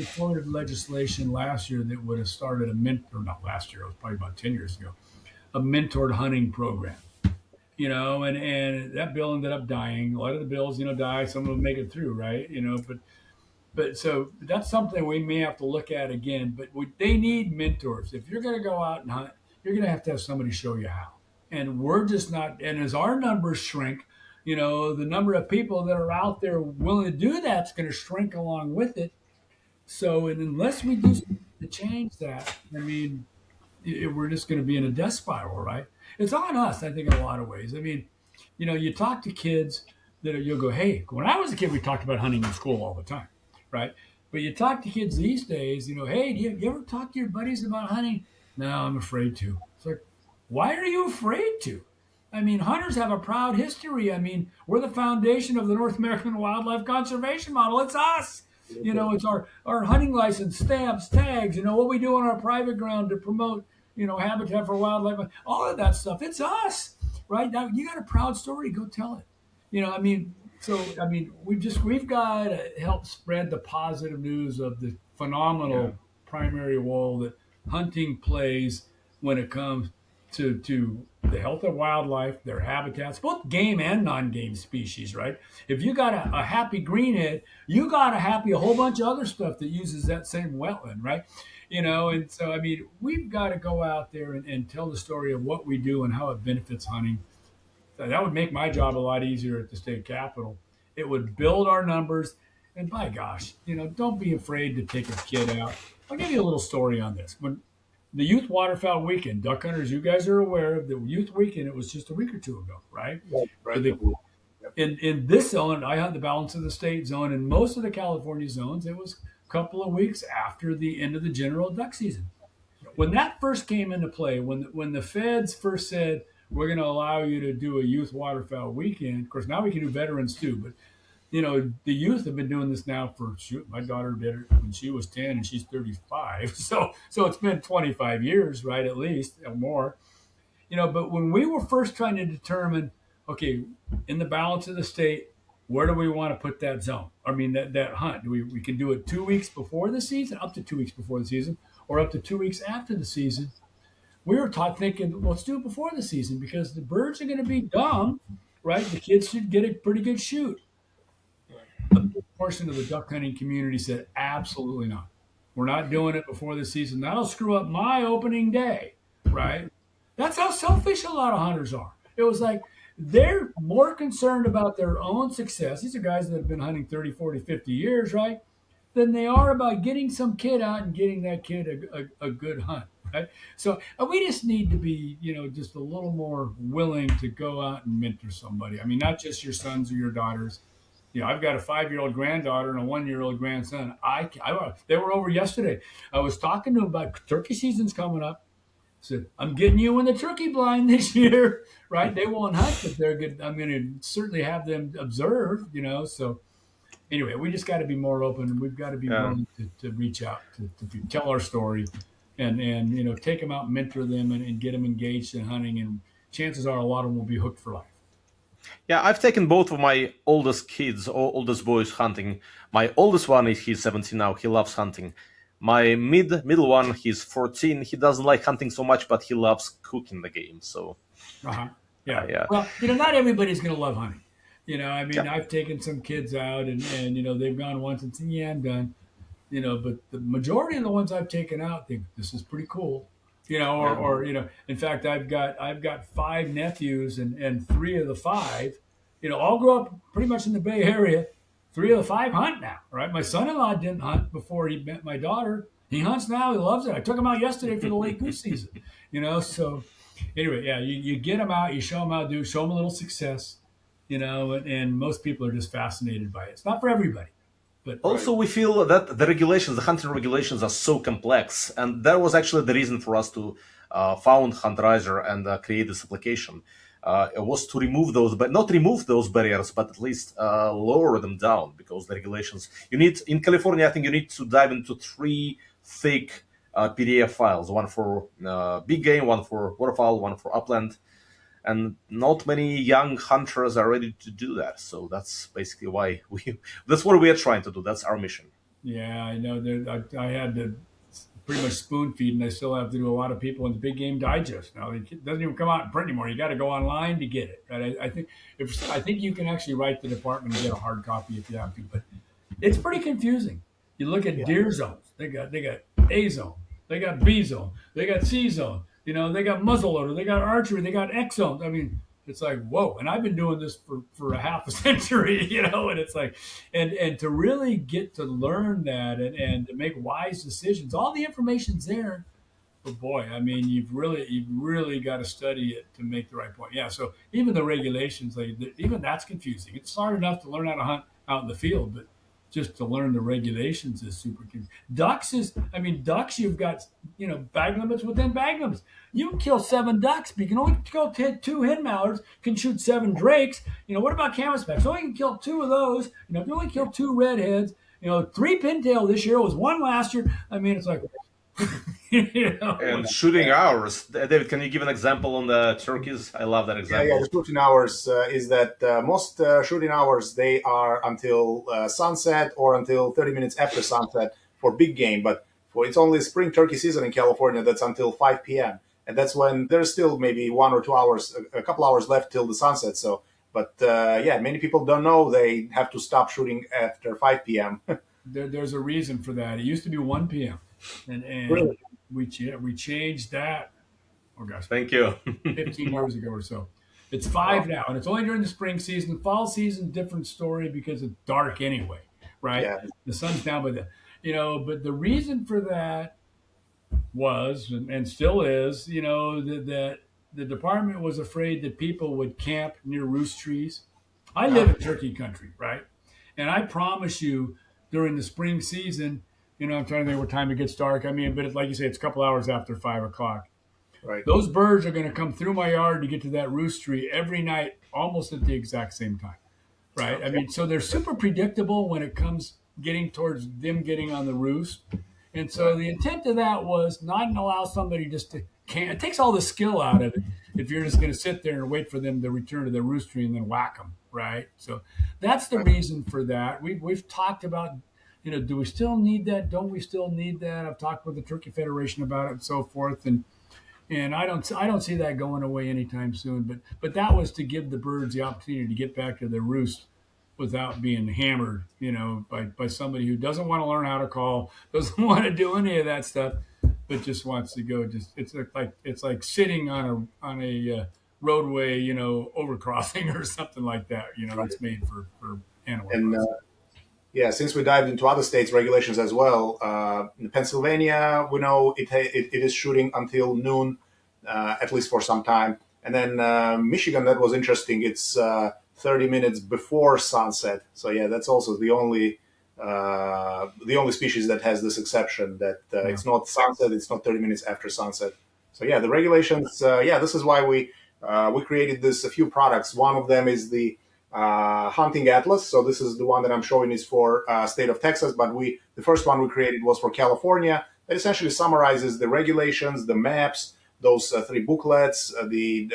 floated legislation last year that would have started not last year, it was probably about 10 years ago, a mentored hunting program. And that bill ended up dying. A lot of the bills, die. Some of them make it through, right? But so that's something we may have to look at again. But they need mentors. If you're going to go out and hunt, you're going to have somebody show you how. And we're just not. And as our numbers shrink, the number of people that are out there willing to do that's going to shrink along with it. So, and unless we do something to change that, I mean, we're just going to be in a death spiral, right? It's on us, I think, in a lot of ways. I mean, you talk to kids you'll go, hey, when I was a kid, we talked about hunting in school all the time, right? But you talk to kids these days, hey, do you ever talk to your buddies about hunting? No, I'm afraid to. It's like, why are you afraid to? I mean, hunters have a proud history. I mean, we're the foundation of the North American wildlife conservation model. It's us. It's our hunting license, stamps, tags, what we do on our private ground to promote, habitat for wildlife, all of that stuff. It's us, right? Now, you got a proud story, go tell it. We've got to help spread the positive news of the phenomenal primary role that hunting plays when it comes to the health of wildlife, their habitats, both game and non-game species, right? If you got a happy greenhead, you got a whole bunch of other stuff that uses that same wetland, right? And so, I mean, we've got to go out there and tell the story of what we do and how it benefits hunting. That would make my job a lot easier at the state capitol. It would build our numbers. And by gosh, don't be afraid to take a kid out. I'll give you a little story on this. When the Youth Waterfowl Weekend, duck hunters, you guys are aware of the Youth Weekend. It was just a week or two ago, right? Right. In this zone, I hunt the balance of the state zone. In most of the California zones, it was a couple of weeks after the end of the general duck season. When that first came into play, when the feds first said, we're going to allow you to do a Youth Waterfowl Weekend, of course, now we can do veterans too, but the youth have been doing this now for, my daughter did it when she was 10 and she's 35. So it's been 25 years, right? At least or more, but when we were first trying to determine, okay, in the balance of the state, where do we want to put that zone? I mean, that hunt, we can do it 2 weeks before the season, up to 2 weeks before the season, or up to 2 weeks after the season. We were thinking, let's do it before the season because the birds are going to be dumb, right? The kids should get a pretty good shoot. A big portion of the duck hunting community said, absolutely not. We're not doing it before the season. That'll screw up my opening day, right? That's how selfish a lot of hunters are. It was like they're more concerned about their own success. These are guys that have been hunting 30, 40, 50 years, right? Than they are about getting some kid out and getting that kid a good hunt, right? So we just need to be, just a little more willing to go out and mentor somebody. I mean, not just your sons or your daughters. I've got a 5-year-old granddaughter and a 1-year-old grandson. They were over yesterday. I was talking to them about turkey season's coming up. I said, I'm getting you in the turkey blind this year, right? They won't hunt, but they're good. I'm going to certainly have them observe, so. Anyway, we just got to be more open, and we've got to be willing to reach out, to tell our story, and take them out, mentor them, and get them engaged in hunting. And chances are, a lot of them will be hooked for life. Yeah, I've taken both of my oldest kids, or oldest boys, hunting. My oldest one he's 17 now. He loves hunting. My middle one, he's 14. He doesn't like hunting so much, but he loves cooking the game. So Uh-huh. Yeah. yeah, Well, not everybody's going to love hunting. I yeah, mean, I've taken some kids out and they've gone once and said, yeah, I'm done. But the majority of the ones I've taken out think this is pretty cool. yeah. In fact, I've got five nephews and three of the five, all grew up pretty much in the Bay Area. Three of the five hunt now, right? My son-in-law didn't hunt before he met my daughter. He hunts now. He loves it. I took him out yesterday for the late goose season. So anyway, yeah, you get them out, you show them how to do, show them a little success, and most people are just fascinated by it. It's not for everybody, but Also, we feel that the hunting regulations are so complex, and that was actually the reason for us to found Hunterizer and create this application. It was to remove those, but not remove those barriers, but at least lower them down, because the regulations you need in California, I think you need to dive into three thick PDF files: one for big game, one for waterfowl, one for upland. And not many young hunters are ready to do that. So that's basically why that's what we are trying to do. That's our mission. yeah, I know that I had to pretty much spoon feed, and I still have to do a lot of people in the big game digest. Now it doesn't even come out in print anymore. You got to go online to get it. Right? I think you can actually write the department and get a hard copy if you have to, but it's pretty confusing. You look at deer zones. They got A zone. They got B zone. They got C zone. They got muzzleloader. They got archery. They got X zones. I mean, it's like, whoa. And I've been doing this for a half a century, and it's like, and to really get to learn that and to make wise decisions, all the information's there. But boy, I mean, you've really got to study it to make the right point. Yeah. So even the regulations, like even that's confusing. It's hard enough to learn how to hunt out in the field, but just to learn the regulations is super confusing. Ducks, you've got, bag limits within bag limits. You can kill 7 ducks, but you can only kill 2 hen mallards, can shoot 7 drakes. What about canvasbacks? So you can kill 2 of those. If you only kill 2 redheads, 3 pintail this year, was 1 last year. I mean, it's like, And shooting hours. David, can you give an example on the turkeys? I love that example. Yeah, the shooting hours is that most shooting hours, they are until sunset or until 30 minutes after sunset for big game. But it's only spring turkey season in California, that's until 5 p.m. And that's when there's still maybe 1 or 2 hours, a couple hours left till the sunset. So, but many people don't know they have to stop shooting after 5 p.m. There's a reason for that. It used to be 1 p.m. and Really? we changed that. Oh gosh, Thank you. 15 years ago or so. It's 5 now, and it's only during the spring season. Fall season, different story because it's dark anyway, right? Yeah. The sun's down by then. But the reason for that was, and still is, that the department was afraid that people would camp near roost trees. I live in turkey country, right? And I promise you, during the spring season, I'm trying to think what time it gets dark. I mean, but like you say, it's a couple hours after 5 o'clock. Right. Those birds are going to come through my yard to get to that roost tree every night, almost at the exact same time, right? Okay. I mean, so they're super predictable when it comes getting towards them getting on the roost. And so the intent of that was not to allow somebody just to camp. It takes all the skill out of it if you're just going to sit there and wait for them to return to their roost tree and then whack them, right? So that's the reason for that. We've talked about, do we still need that? Don't we still need that? I've talked with the Turkey Federation about it and so forth. And I don't see that going away anytime soon. But that was to give the birds the opportunity to get back to their roost without being hammered, by somebody who doesn't want to learn how to call, doesn't want to do any of that stuff, but just wants to go. It's like sitting on a roadway, overcrossing or something like that. That's made for animal. And since we dived into other states' regulations as well, in Pennsylvania, we know it is shooting until noon, at least for some time. And then Michigan, that was interesting. It's 30 minutes before sunset. So yeah, that's also the only species that has this exception that it's not sunset, it's not 30 minutes after sunset. So yeah, the regulations. This is why we created a few products. One of them is the hunting atlas. So this is the one that I'm showing is for state of Texas, but the first one we created was for California. It essentially summarizes the regulations, the maps, those 3 booklets, the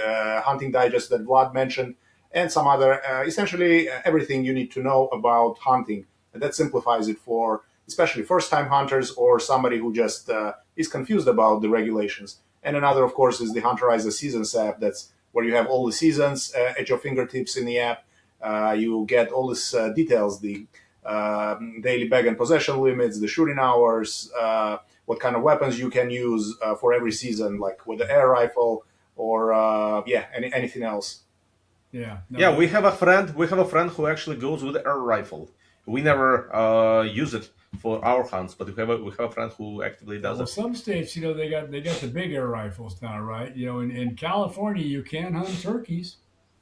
hunting digest that Vlad mentioned, and some other, essentially everything you need to know about hunting. And that simplifies it for especially first-time hunters or somebody who just is confused about the regulations. And another, of course, is the Hunterizer Seasons app. That's where you have all the seasons at your fingertips in the app. You get all these details, the daily bag and possession limits, the shooting hours, what kind of weapons you can use for every season, like with the air rifle or anything else. Yeah. No, Yeah, we have a friend. We have a friend who actually goes with the air rifle. We never use it for our hunts, but we have a friend who actively does well, it. some states, they got the big air rifles now, right? In California, you can hunt turkeys.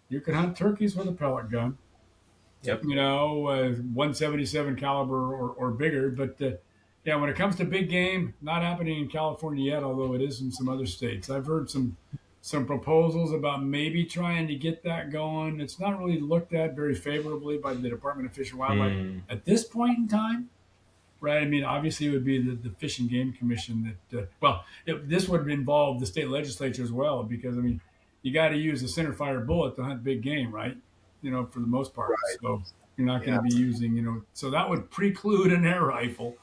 You can hunt turkeys with a pellet gun. Yep. 177 caliber or bigger. But yeah, when it comes to big game, not happening in California yet, although it is in some other states. I've heard some proposals about maybe trying to get that going. It's not really looked at very favorably by the Department of Fish and Wildlife at this point in time. Right. I mean, obviously, it would be the Fish and Game Commission that, this would involve the state legislature as well, because, I mean, you got to use a center fire bullet to hunt big game, right? For the most part. Right. So you're not going Yeah. to be using, so that would preclude an air rifle,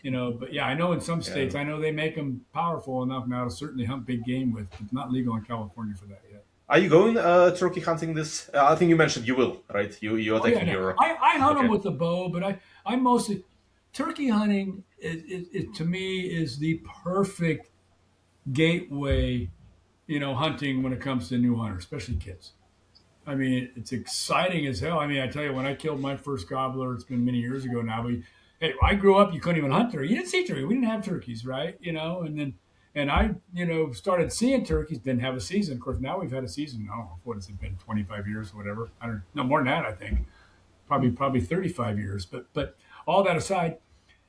But yeah, I know in some states, Yeah. I know they make them powerful enough now to certainly hunt big game with, but it's not legal in California for that yet. Are you going turkey hunting this? I think you mentioned you will, right? You're Oh yeah, taking no. your. I hunt them Okay. with the bow, but I mostly turkey hunting is to me is the perfect gateway, hunting when it comes to new hunters, especially kids. I mean, it's exciting as hell. I mean, I tell you, when I killed my first gobbler, it's been many years ago now. But hey, I grew up, you couldn't even hunt turkey. You didn't see turkey. We didn't have turkeys, right? And I, started seeing turkeys. Didn't have a season. Of course, now we've had a season. I don't know, what has it been, 25 years or whatever. I don't know, more than that. I think probably 35 years. But all that aside,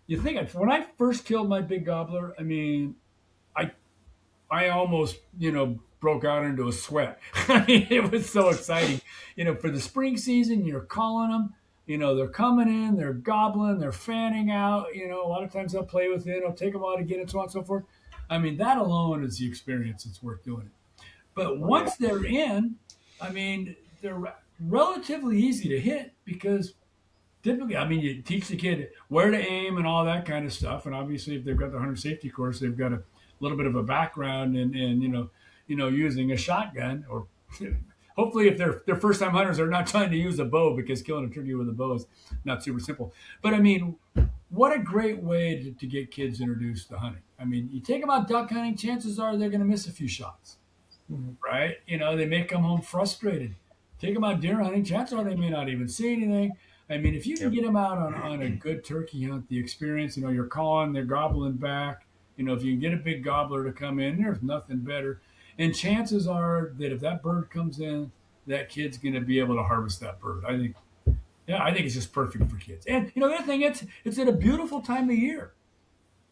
you think when I first killed my big gobbler, I mean, I I almost, broke out into a sweat. I mean, it was so exciting. For the spring season, you're calling them. They're coming in, they're gobbling, they're fanning out. A lot of times I'll play with it, I'll take them out again, and so on and so forth. I mean, that alone is the experience. It's worth doing it. But Oh, yeah. once they're in, I mean, they're relatively easy to hit because typically, I mean, you teach the kid where to aim and all that kind of stuff. And obviously, if they've got the hunter safety course, they've got a little bit of a background in using a shotgun. Or hopefully, if they're first time hunters, they're not trying to use a bow, because killing a turkey with a bow is not super simple. But I mean, what a great way to get kids introduced to hunting. I mean, you take them out duck hunting, chances are they're going to miss a few shots, Mhm. right? They may come home frustrated. Take them out deer hunting, chances are they may not even see anything. I mean, if you can Yep. get them out on a good turkey hunt, the experience, you're calling, they're gobbling back. If you can get a big gobbler to come in, there's nothing better. And chances are that if that bird comes in, that kid's going to be able to harvest that bird. I think it's just perfect for kids. And the other thing, it's at a beautiful time of year.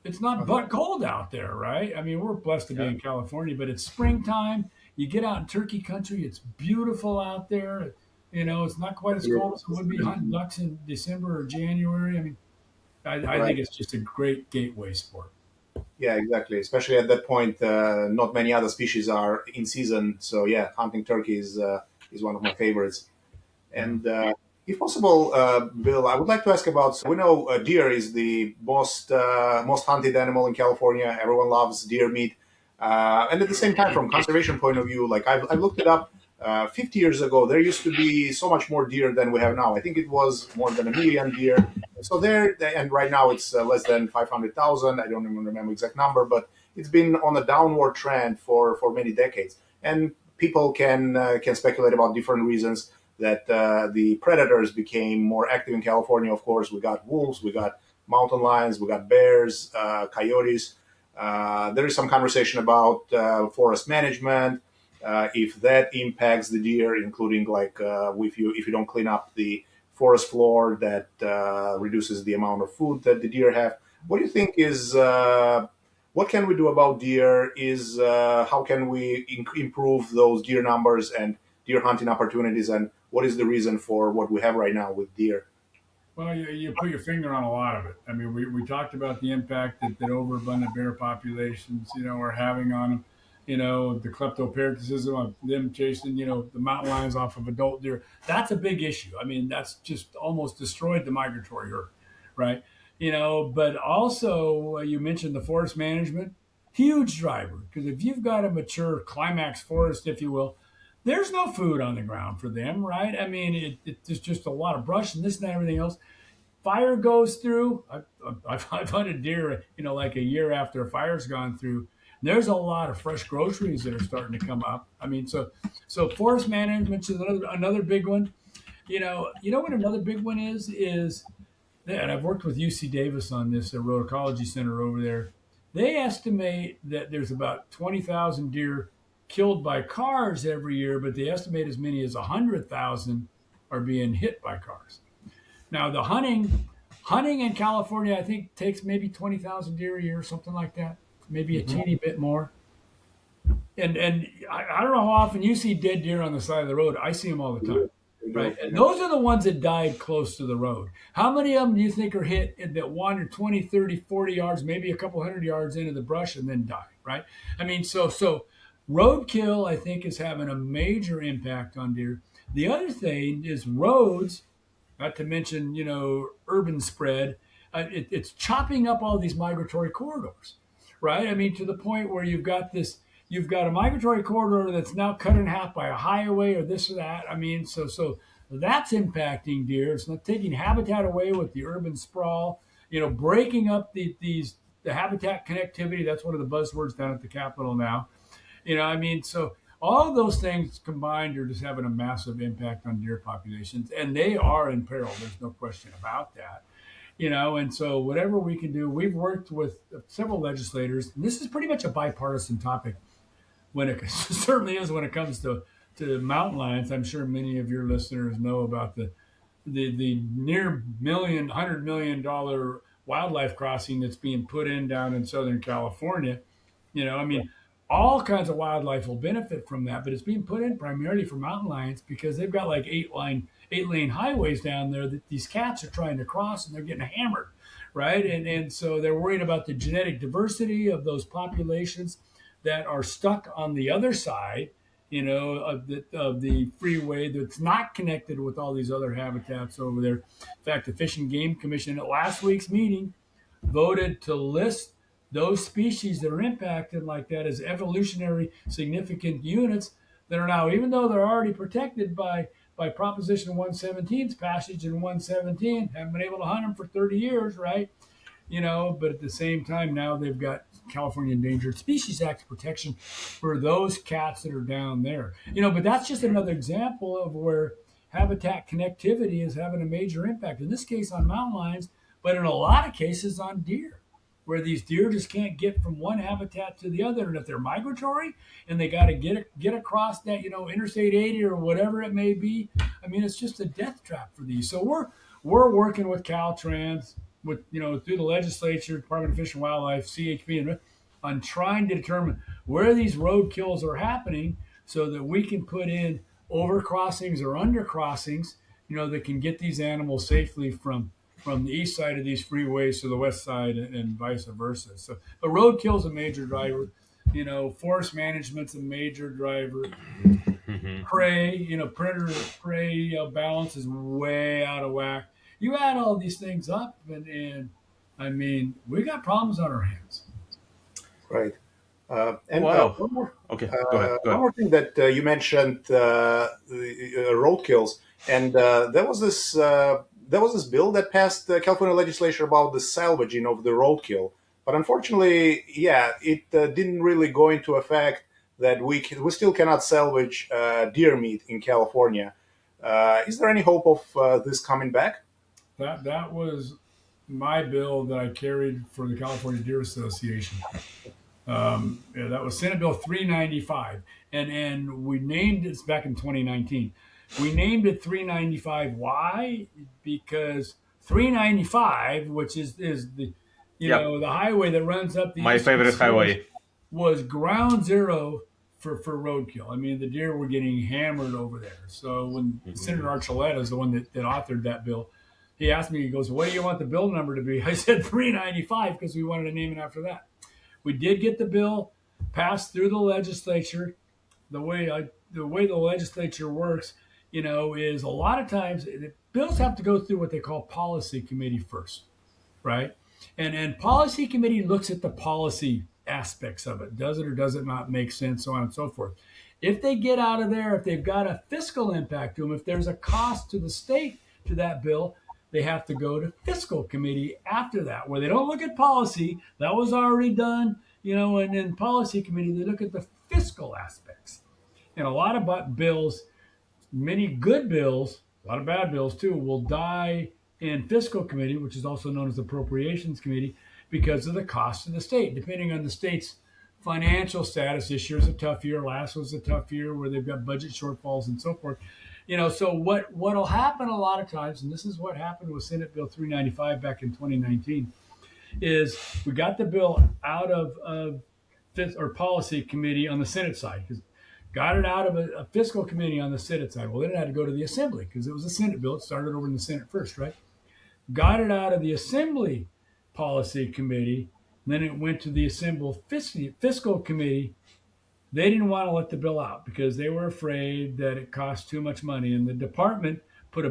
It's not Uh-huh. but cold out there, right? I mean, we're blessed to be Yeah. in California, but it's springtime. You get out in turkey country, it's beautiful out there. It's not quite as cold as it would be hunting ducks in December or January. I mean, I Right. think it's just a great gateway sport. Yeah, exactly. Especially at that point, not many other species are in season. So yeah, hunting turkey is one of my favorites. Yeah. And if possible, Bill, I would like to ask about. We know deer is the most hunted animal in California. Everyone loves deer meat, and at the same time, from conservation point of view, like I've looked it up. 50 years ago, there used to be so much more deer than we have now. I think it was more than a million deer. So and right now it's less than 500,000. I don't even remember exact number, but it's been on a downward trend for many decades. And people can speculate about different reasons that the predators became more active in California. Of course, we got wolves, we got mountain lions, we got bears, coyotes. There is some conversation about forest management, if that impacts the deer, including like if you don't clean up the forest floor, that reduces the amount of food that the deer have. What do you think is what can we do about deer? Is how can we improve those deer numbers and deer hunting opportunities, and what is the reason for what we have right now with deer? Well, you put your finger on a lot of it. I mean, we talked about the impact that overabundant bear populations, are having on them. the kleptoparasitism of them chasing, the mountain lions off of adult deer. That's a big issue. I mean, that's just almost destroyed the migratory herd, right? But also you mentioned the forest management, huge driver, because if you've got a mature climax forest, if you will, there's no food on the ground for them, right? I mean, it's just a lot of brush and this and that, everything else. Fire goes through. I've hunted deer, like a year after a fire's gone through. There's a lot of fresh groceries that are starting to come up. I mean, so forest management is another big one. What another big one is, and I've worked with UC Davis on this at Road Ecology Center over there. They estimate that there's about 20,000 deer killed by cars every year, but they estimate as many as 100,000 are being hit by cars. Now, the hunting in California, I think, takes maybe 20,000 deer a year, something like that, maybe a teeny bit more. And I don't know how often you see dead deer on the side of the road. I see them all the time, right? And those are the ones that died close to the road. How many of them do you think are hit that wander 20, 30, 40 yards, maybe a couple hundred yards into the brush and then die, right? I mean, so roadkill, I think, is having a major impact on deer. The other thing is roads. Not to mention, urban spread. It's chopping up all these migratory corridors, right? I mean, to the point where you've got a migratory corridor that's now cut in half by a highway or this or that. I mean, so that's impacting deer. It's not taking habitat away with the urban sprawl, breaking up the habitat connectivity. That's one of the buzzwords down at the Capitol now. I mean, so all of those things combined are just having a massive impact on deer populations, and they are in peril. There's no question about that. And so whatever we can do, we've worked with several legislators, and this is pretty much a bipartisan topic when it certainly is when it comes to mountain lions. I'm sure many of your listeners know about the near $100 million wildlife crossing that's being put in down in Southern California. I mean, all kinds of wildlife will benefit from that, but it's being put in primarily for mountain lions because they've got like eight lane highways down there that these cats are trying to cross and they're getting hammered, right? And so they're worried about the genetic diversity of those populations that are stuck on the other side, of the freeway that's not connected with all these other habitats over there. In fact, the Fish and Game Commission at last week's meeting voted to list those species that are impacted like that as evolutionary significant units that are now, even though they're already protected by Proposition 117's passage in 117, haven't been able to hunt them for 30 years, right? But at the same time, now they've got California Endangered Species Act protection for those cats that are down there. But that's just another example of where habitat connectivity is having a major impact, in this case on mountain lions, but in a lot of cases on deer, where these deer just can't get from one habitat to the other. And if they're migratory and they got to get across that, Interstate 80 or whatever it may be, I mean, it's just a death trap for these. So we're working with Caltrans, with, through the legislature, Department of Fish and Wildlife, CHP, on trying to determine where these road kills are happening so that we can put in overcrossings or undercrossings, that can get these animals safely from the east side of these freeways to the west side and vice versa. So, but roadkill is a major driver. Forest management's a major driver. Prey, predator prey balance is way out of whack. You add all these things up, and I mean, we got problems on our hands. Right. One more. Okay, go ahead. One more thing that you mentioned, the roadkills, and there was this bill that passed the California legislature about the salvaging of the roadkill. But unfortunately, it didn't really go into effect that we still cannot salvage deer meat in California. Is there any hope of this coming back? That was my bill that I carried for the California Deer Association. That was Senate Bill 395, and we named it back in 2019. We named it 395. Why? Because 395, which is the the highway that runs up the my favorite highway, was ground zero for roadkill. I mean, the deer were getting hammered over there. So when Senator Archuleta is the one that authored that bill, he asked me, he goes, "What do you want the bill number to be?" I said 395 because we wanted to name it after that. We did get the bill passed through the legislature. The way the legislature works, is a lot of times bills have to go through what they call policy committee first, right? And policy committee looks at the policy aspects of it. Does it or does it not make sense, so on and so forth. If they get out of there, if they've got a fiscal impact to them, if there's a cost to the state to that bill, they have to go to fiscal committee after that, where they don't look at policy. That was already done, and in policy committee, they look at the fiscal aspects. And a lot of bills, many good bills, a lot of bad bills too, will die in fiscal committee, which is also known as appropriations committee, because of the cost of the state. Depending on the state's financial status, this year's a tough year, last was a tough year where they've got budget shortfalls and so forth. So what'll happen a lot of times, and this is what happened with Senate Bill 395 back in 2019, is we got the bill out of policy committee on the Senate side, because got it out of a fiscal committee on the Senate side. Well, then it had to go to the Assembly because it was a Senate bill. It started over in the Senate first, right? Got it out of the Assembly policy committee. Then it went to the Assembly fiscal committee. They didn't want to let the bill out because they were afraid that it cost too much money. And the department put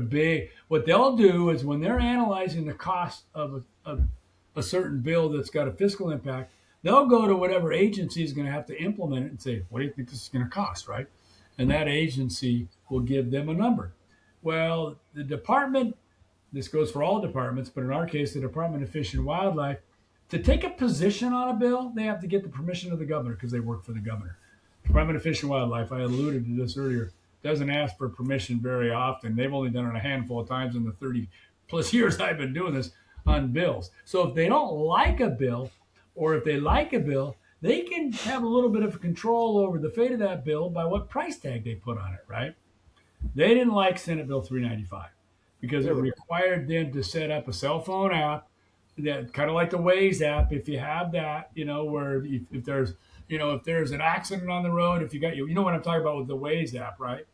what they'll do is when they're analyzing the cost of a certain bill that's got a fiscal impact, they'll go to whatever agency is going to have to implement it and say, what do you think this is going to cost, right? And that agency will give them a number. Well, the department, this goes for all departments, but in our case, the Department of Fish and Wildlife, to take a position on a bill, they have to get the permission of the governor because they work for the governor. Department of Fish and Wildlife, I alluded to this earlier, doesn't ask for permission very often. They've only done it a handful of times in the 30 plus years I've been doing this on bills. So if they don't like a bill, or if they like a bill, they can have a little bit of control over the fate of that bill by what price tag they put on it, right? They didn't like Senate Bill 395 because it required them to set up a cell phone app that kind of like the Waze app. If you have that, where if there's an accident on the road, if you got you know what I'm talking about with the Waze app, right?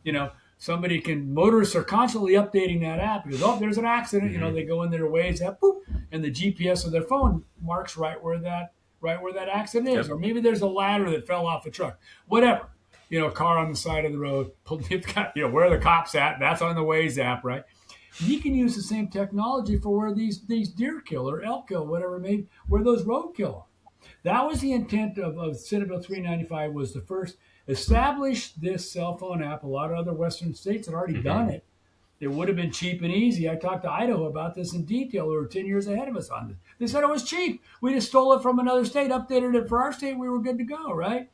Motorists are constantly updating that app because, there's an accident. They go in their Waze app, boop, and the GPS of their phone marks right where that accident is. Yep. Or maybe there's a ladder that fell off a truck. Whatever. Car on the side of the road. Where are the cops at? That's on the Waze app, right? You can use the same technology for where these deer kill or elk kill, whatever it may be, where those roadkill are. That was the intent of Senate Bill 395, was to first establish this cell phone app. A lot of other Western states had already done it. It would have been cheap and easy. I talked to Idaho about this in detail. They were 10 years ahead of us on this. They said it was cheap. We just stole it from another state, updated it for our state, we were good to go, right?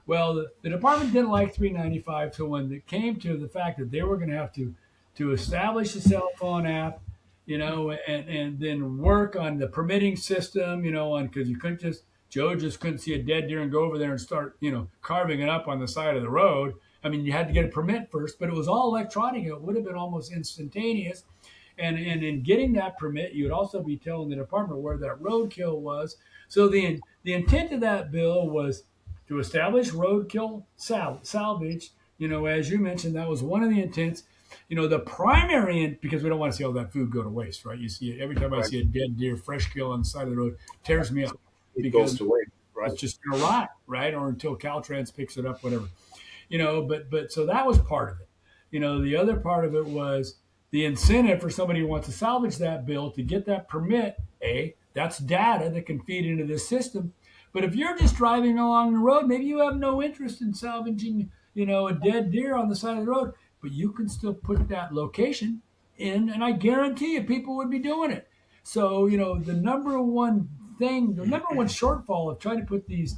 Well, the department didn't like 395, so when it came to the fact that they were going to have to establish a cell phone app, and then work on the permitting system, because Joe just couldn't see a dead deer and go over there and start, carving it up on the side of the road. I mean, you had to get a permit first, but it was all electronic. It would have been almost instantaneous. And in getting that permit, you would also be telling the department where that roadkill was. So the intent of that bill was to establish roadkill salvage. As you mentioned, that was one of the intents. The primary, because we don't want to see all that food go to waste, right? You see it every time I see a dead deer, fresh kill on the side of the road, tears me up. It goes to waste, right? It's just going to rot, right? Or until Caltrans picks it up, whatever. But so that was part of it. The other part of it was the incentive for somebody who wants to salvage that bill to get that permit. That's data that can feed into this system. But if you're just driving along the road, maybe you have no interest in salvaging, a dead deer on the side of the road, but you can still put that location in, and I guarantee you people would be doing it. So, the number one shortfall of trying to put these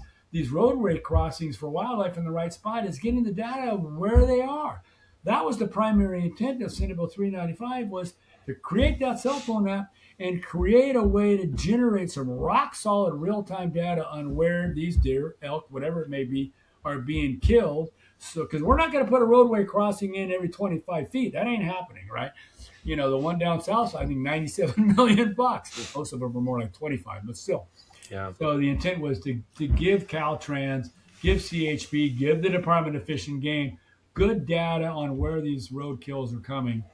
roadway crossings for wildlife in the right spot is getting the data of where they are. That was the primary intent of Senate Bill 395, was to create that cell phone app and create a way to generate some rock solid real-time data on where these deer, elk, whatever it may be, are being killed. So, because we're not going to put a roadway crossing in every 25 feet. That ain't happening, right? The one down south, I think $97 million. Most of them were more like 25, but still. Yeah. So the intent was to give Caltrans, give CHP, give the Department of Fish and Game good data on where these road kills are coming,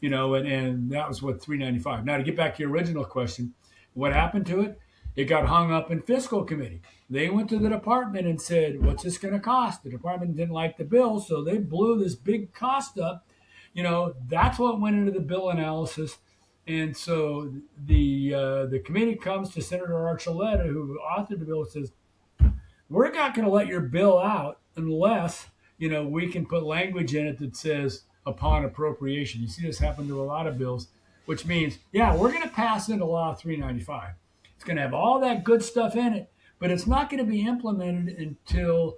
and that was what 395. Now, to get back to your original question, what happened to it? It got hung up in fiscal committee. They went to the department and said, what's this going to cost? The department didn't like the bill, so they blew this big cost up. That's what went into the bill analysis. And so the committee comes to Senator Archuleta, who authored the bill, and says, we're not going to let your bill out unless, we can put language in it that says upon appropriation. You see this happen to a lot of bills, which means, we're going to pass into Law 395. It's going to have all that good stuff in it, but it's not going to be implemented until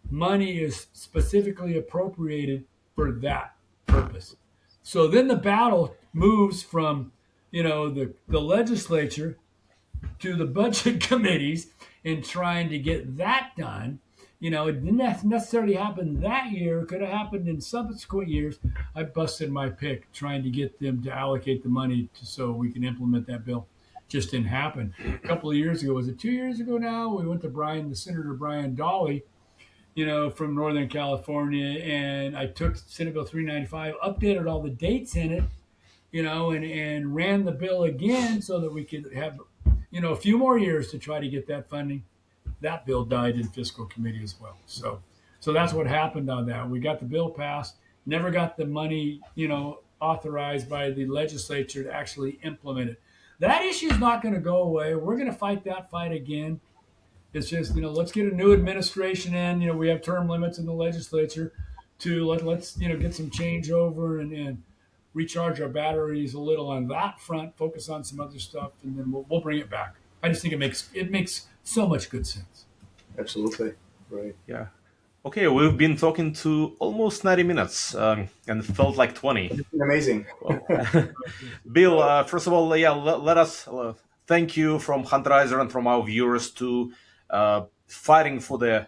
money is specifically appropriated for that purpose. So then the battle moves from, the legislature to the budget committees in trying to get that done. It didn't necessarily happen that year. It could have happened in subsequent years. I busted my pick trying to get them to allocate the money so we can implement that bill. Just didn't happen. A couple of years ago, was it 2 years ago now? We went to Senator Brian Dolly, from Northern California, and I took Senate Bill 395, updated all the dates in it, and ran the bill again so that we could have, a few more years to try to get that funding. That bill died in fiscal committee as well. So that's what happened on that. We got the bill passed, never got the money, authorized by the legislature to actually implement it. That issue is not going to go away. We're going to fight that fight again. It's just, let's get a new administration in. We have term limits in the legislature to let's get some changeover and recharge our batteries a little on that front, focus on some other stuff, and then we'll bring it back. I just think it makes so much good sense. Absolutely. Right. Yeah. Okay, we've been talking to almost 90 minutes and it felt like 20. Amazing. Well, Bill, first of all, let us thank you from Hunterizer and from our viewers to fighting for the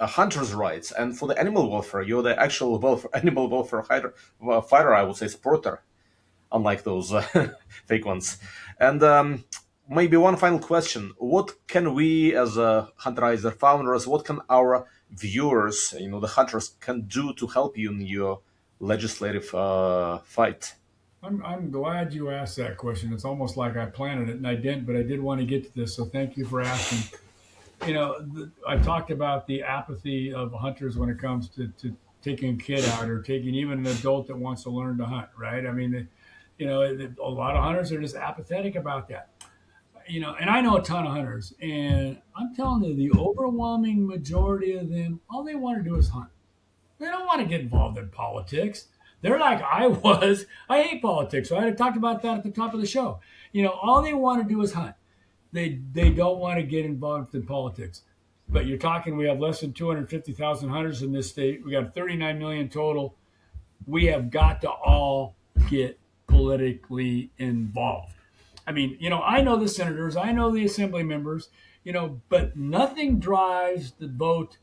hunters' rights and for the animal welfare. You're the actual animal welfare fighter, I would say, supporter, unlike those fake ones. And maybe one final question. What can we as Hunterizer founders, what can our viewers, the hunters, can do to help you in your legislative fight? I'm glad you asked that question. It's almost like I planted it and I didn't, but I did want to get to this. So thank you for asking. I talked about the apathy of hunters when it comes to taking a kid out or taking even an adult that wants to learn to hunt, right? I mean, a lot of hunters are just apathetic about that. And I know a ton of hunters, and I'm telling you, the overwhelming majority of them, all they want to do is hunt. They don't want to get involved in politics. They're like I was. I hate politics, right? I talked about that at the top of the show. All they want to do is hunt. They don't want to get involved in politics. But you're talking, we have less than 250,000 hunters in this state. We got 39 million total. We have got to all get politically involved. I mean, I know the senators, I know the assembly members, but nothing drives the vote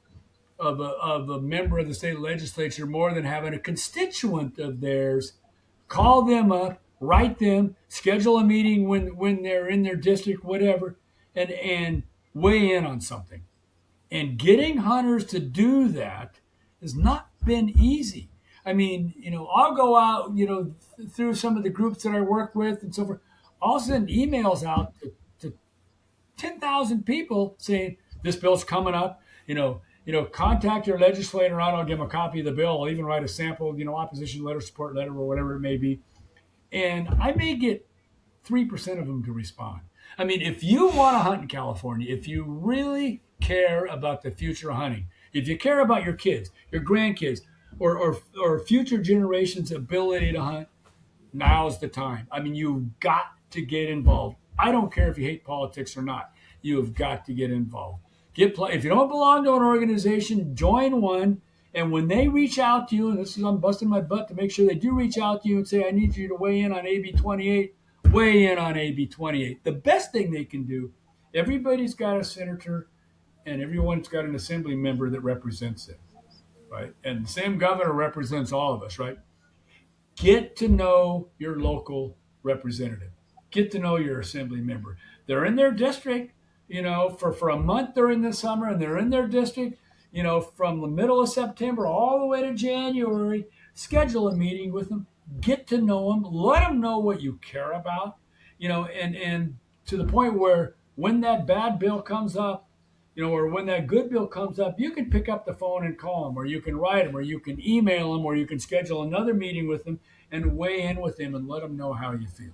of a member of the state legislature more than having a constituent of theirs call them up, write them, schedule a meeting when they're in their district, whatever, and weigh in on something. And getting hunters to do that has not been easy. I mean, I'll go out, through some of the groups that I work with and so forth. I'll send emails out to 10,000 people saying, this bill's coming up, contact your legislator. I'll give them a copy of the bill. I'll even write a sample, opposition letter, support letter, or whatever it may be. And I may get 3% of them to respond. I mean, if you want to hunt in California, if you really care about the future of hunting, if you care about your kids, your grandkids, or future generations' ability to hunt, now's the time. I mean, you've got to get involved. I don't care if you hate politics or not. You have got to get involved. If you don't belong to an organization, join one. And when they reach out to you, and I'm busting my butt to make sure they do reach out to you and say, I need you to weigh in on AB 28, weigh in on AB 28. The best thing they can do, everybody's got a senator and everyone's got an assembly member that represents it, right? And the same governor represents all of us, right? Get to know your local representative. Get to know your assembly member. They're in their district, for a month during the summer, and they're in their district, from the middle of September all the way to January. Schedule a meeting with them. Get to know them. Let them know what you care about, and to the point where when that bad bill comes up, or when that good bill comes up, you can pick up the phone and call them, or you can write them, or you can email them, or you can schedule another meeting with them and weigh in with them and let them know how you feel.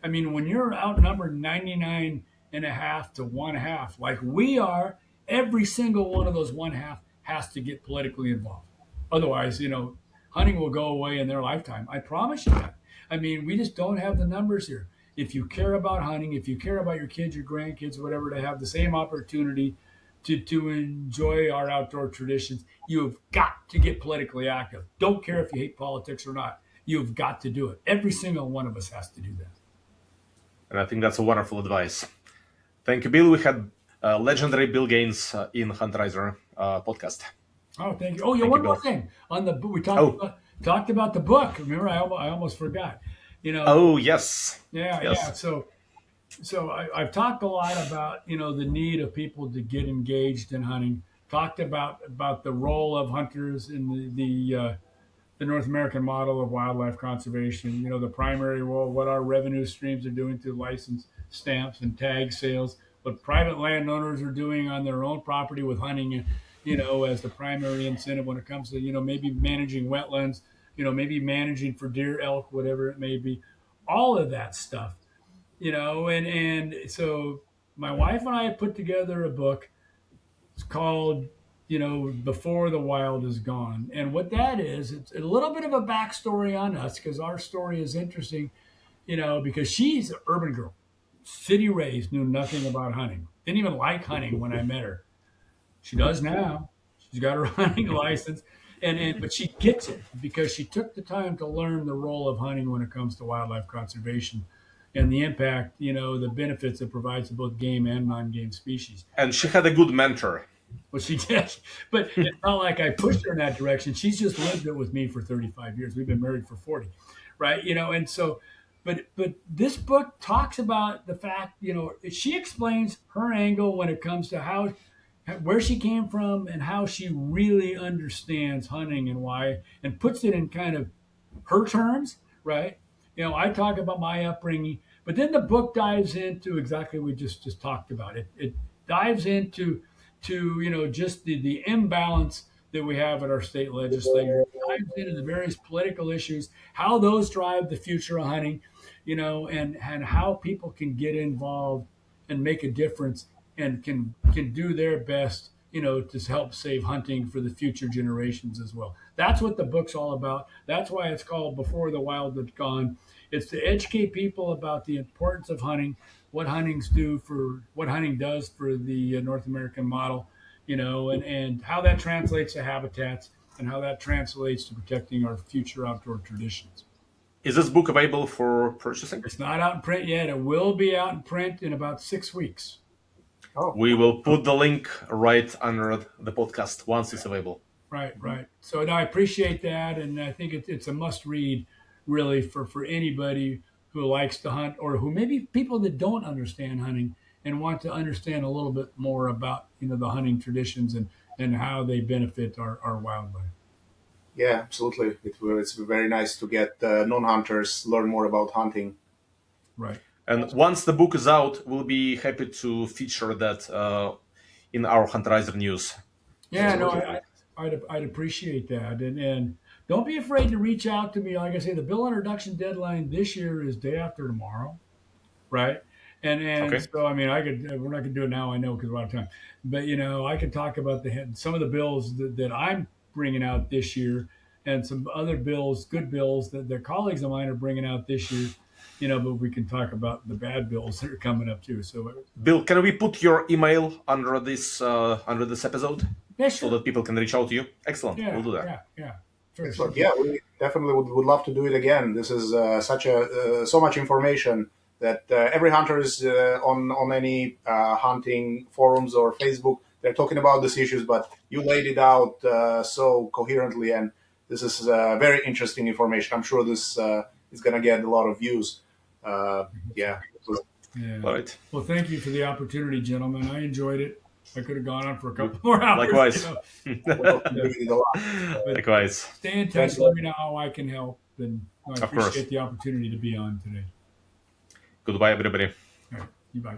I mean, when you're outnumbered 99 and a half to one half, like we are, every single one of those one half has to get politically involved. Otherwise, hunting will go away in their lifetime. I promise you that. I mean, we just don't have the numbers here. If you care about hunting, if you care about your kids, your grandkids, whatever, to have the same opportunity to enjoy our outdoor traditions, you've got to get politically active. Don't care if you hate politics or not. You've got to do it. Every single one of us has to do that. And I think that's a wonderful advice. Thank you, Bill. We had legendary Bill Gaines in Hunterizer podcast. Oh, thank you. Oh, yeah, one more thing. On the book, we talked about the book. Remember, I almost forgot. Oh, yes. Yeah. So I've talked a lot about, the need of people to get engaged in hunting. Talked about the role of hunters in the North American model of wildlife conservation, the primary role, what our revenue streams are doing through license stamps and tag sales, what private landowners are doing on their own property with hunting, as the primary incentive when it comes to, maybe managing wetlands, maybe managing for deer, elk, whatever it may be, all of that stuff, and so my wife and I put together a book. It's called Before the Wild is Gone. And what that is, it's a little bit of a backstory on us because our story is interesting, because she's an urban girl, city raised, knew nothing about hunting, didn't even like hunting when I met her. She does now. She's got her hunting license, but she gets it because she took the time to learn the role of hunting when it comes to wildlife conservation and the impact, the benefits it provides to both game and non-game species. And she had a good mentor. Well, she did, but it's not like I pushed her in that direction. She's just lived it with me for 35 years. We've been married for 40, right? And so, but this book talks about the fact, she explains her angle when it comes to where she came from and how she really understands hunting and why, and puts it in kind of her terms, right? I talk about my upbringing, but then the book dives into exactly what we just talked about. It dives into just the imbalance that we have at our state legislature. It dives into the various political issues, how those drive the future of hunting, and how people can get involved and make a difference and can do their best, to help save hunting for the future generations as well. That's what the book's all about. That's why it's called Before the Wild is Gone. It's to educate people about the importance of hunting, what hunting does for the North American model, and how that translates to habitats and how that translates to protecting our future outdoor traditions. Is this book available for purchasing? It's not out in print yet. It will be out in print in about 6 weeks. Oh. We will put the link right under the podcast once it's available. Right. So I appreciate that, and I think it's a must-read, really, for anybody who likes to hunt or who maybe people that don't understand hunting and want to understand a little bit more about the hunting traditions and how they benefit our wildlife. Yeah, absolutely. It's very nice to get non-hunters learn more about hunting. Right. And once the book is out, we'll be happy to feature that in our Hunterizer news. Yeah, no, I'd appreciate that. And don't be afraid to reach out to me. Like I say, the bill introduction deadline this year is day after tomorrow, right? And okay. So, I mean, we're not going to do it now, I know, because we're out of time. But, I could talk about some of the bills that I'm bringing out this year and some other bills, good bills that their colleagues of mine are bringing out this year. But we can talk about the bad bills that are coming up too. So, Bill, can we put your email under this episode? Yeah, sure. So that people can reach out to you? Excellent. Yeah, we'll do that. Yeah. Sure. Yeah, we definitely would love to do it again. This is so much information that every hunter is on any hunting forums or Facebook. They're talking about these issues, but you laid it out so coherently, and this is very interesting information. I'm sure this is going to get a lot of views. Yeah. All right. Well, thank you for the opportunity, gentlemen. I enjoyed it. I could have gone on for a couple more hours. Likewise. Likewise. Stay in touch. Let me know how I can help. And I appreciate the opportunity to be on today. Goodbye, everybody. All right. Bye.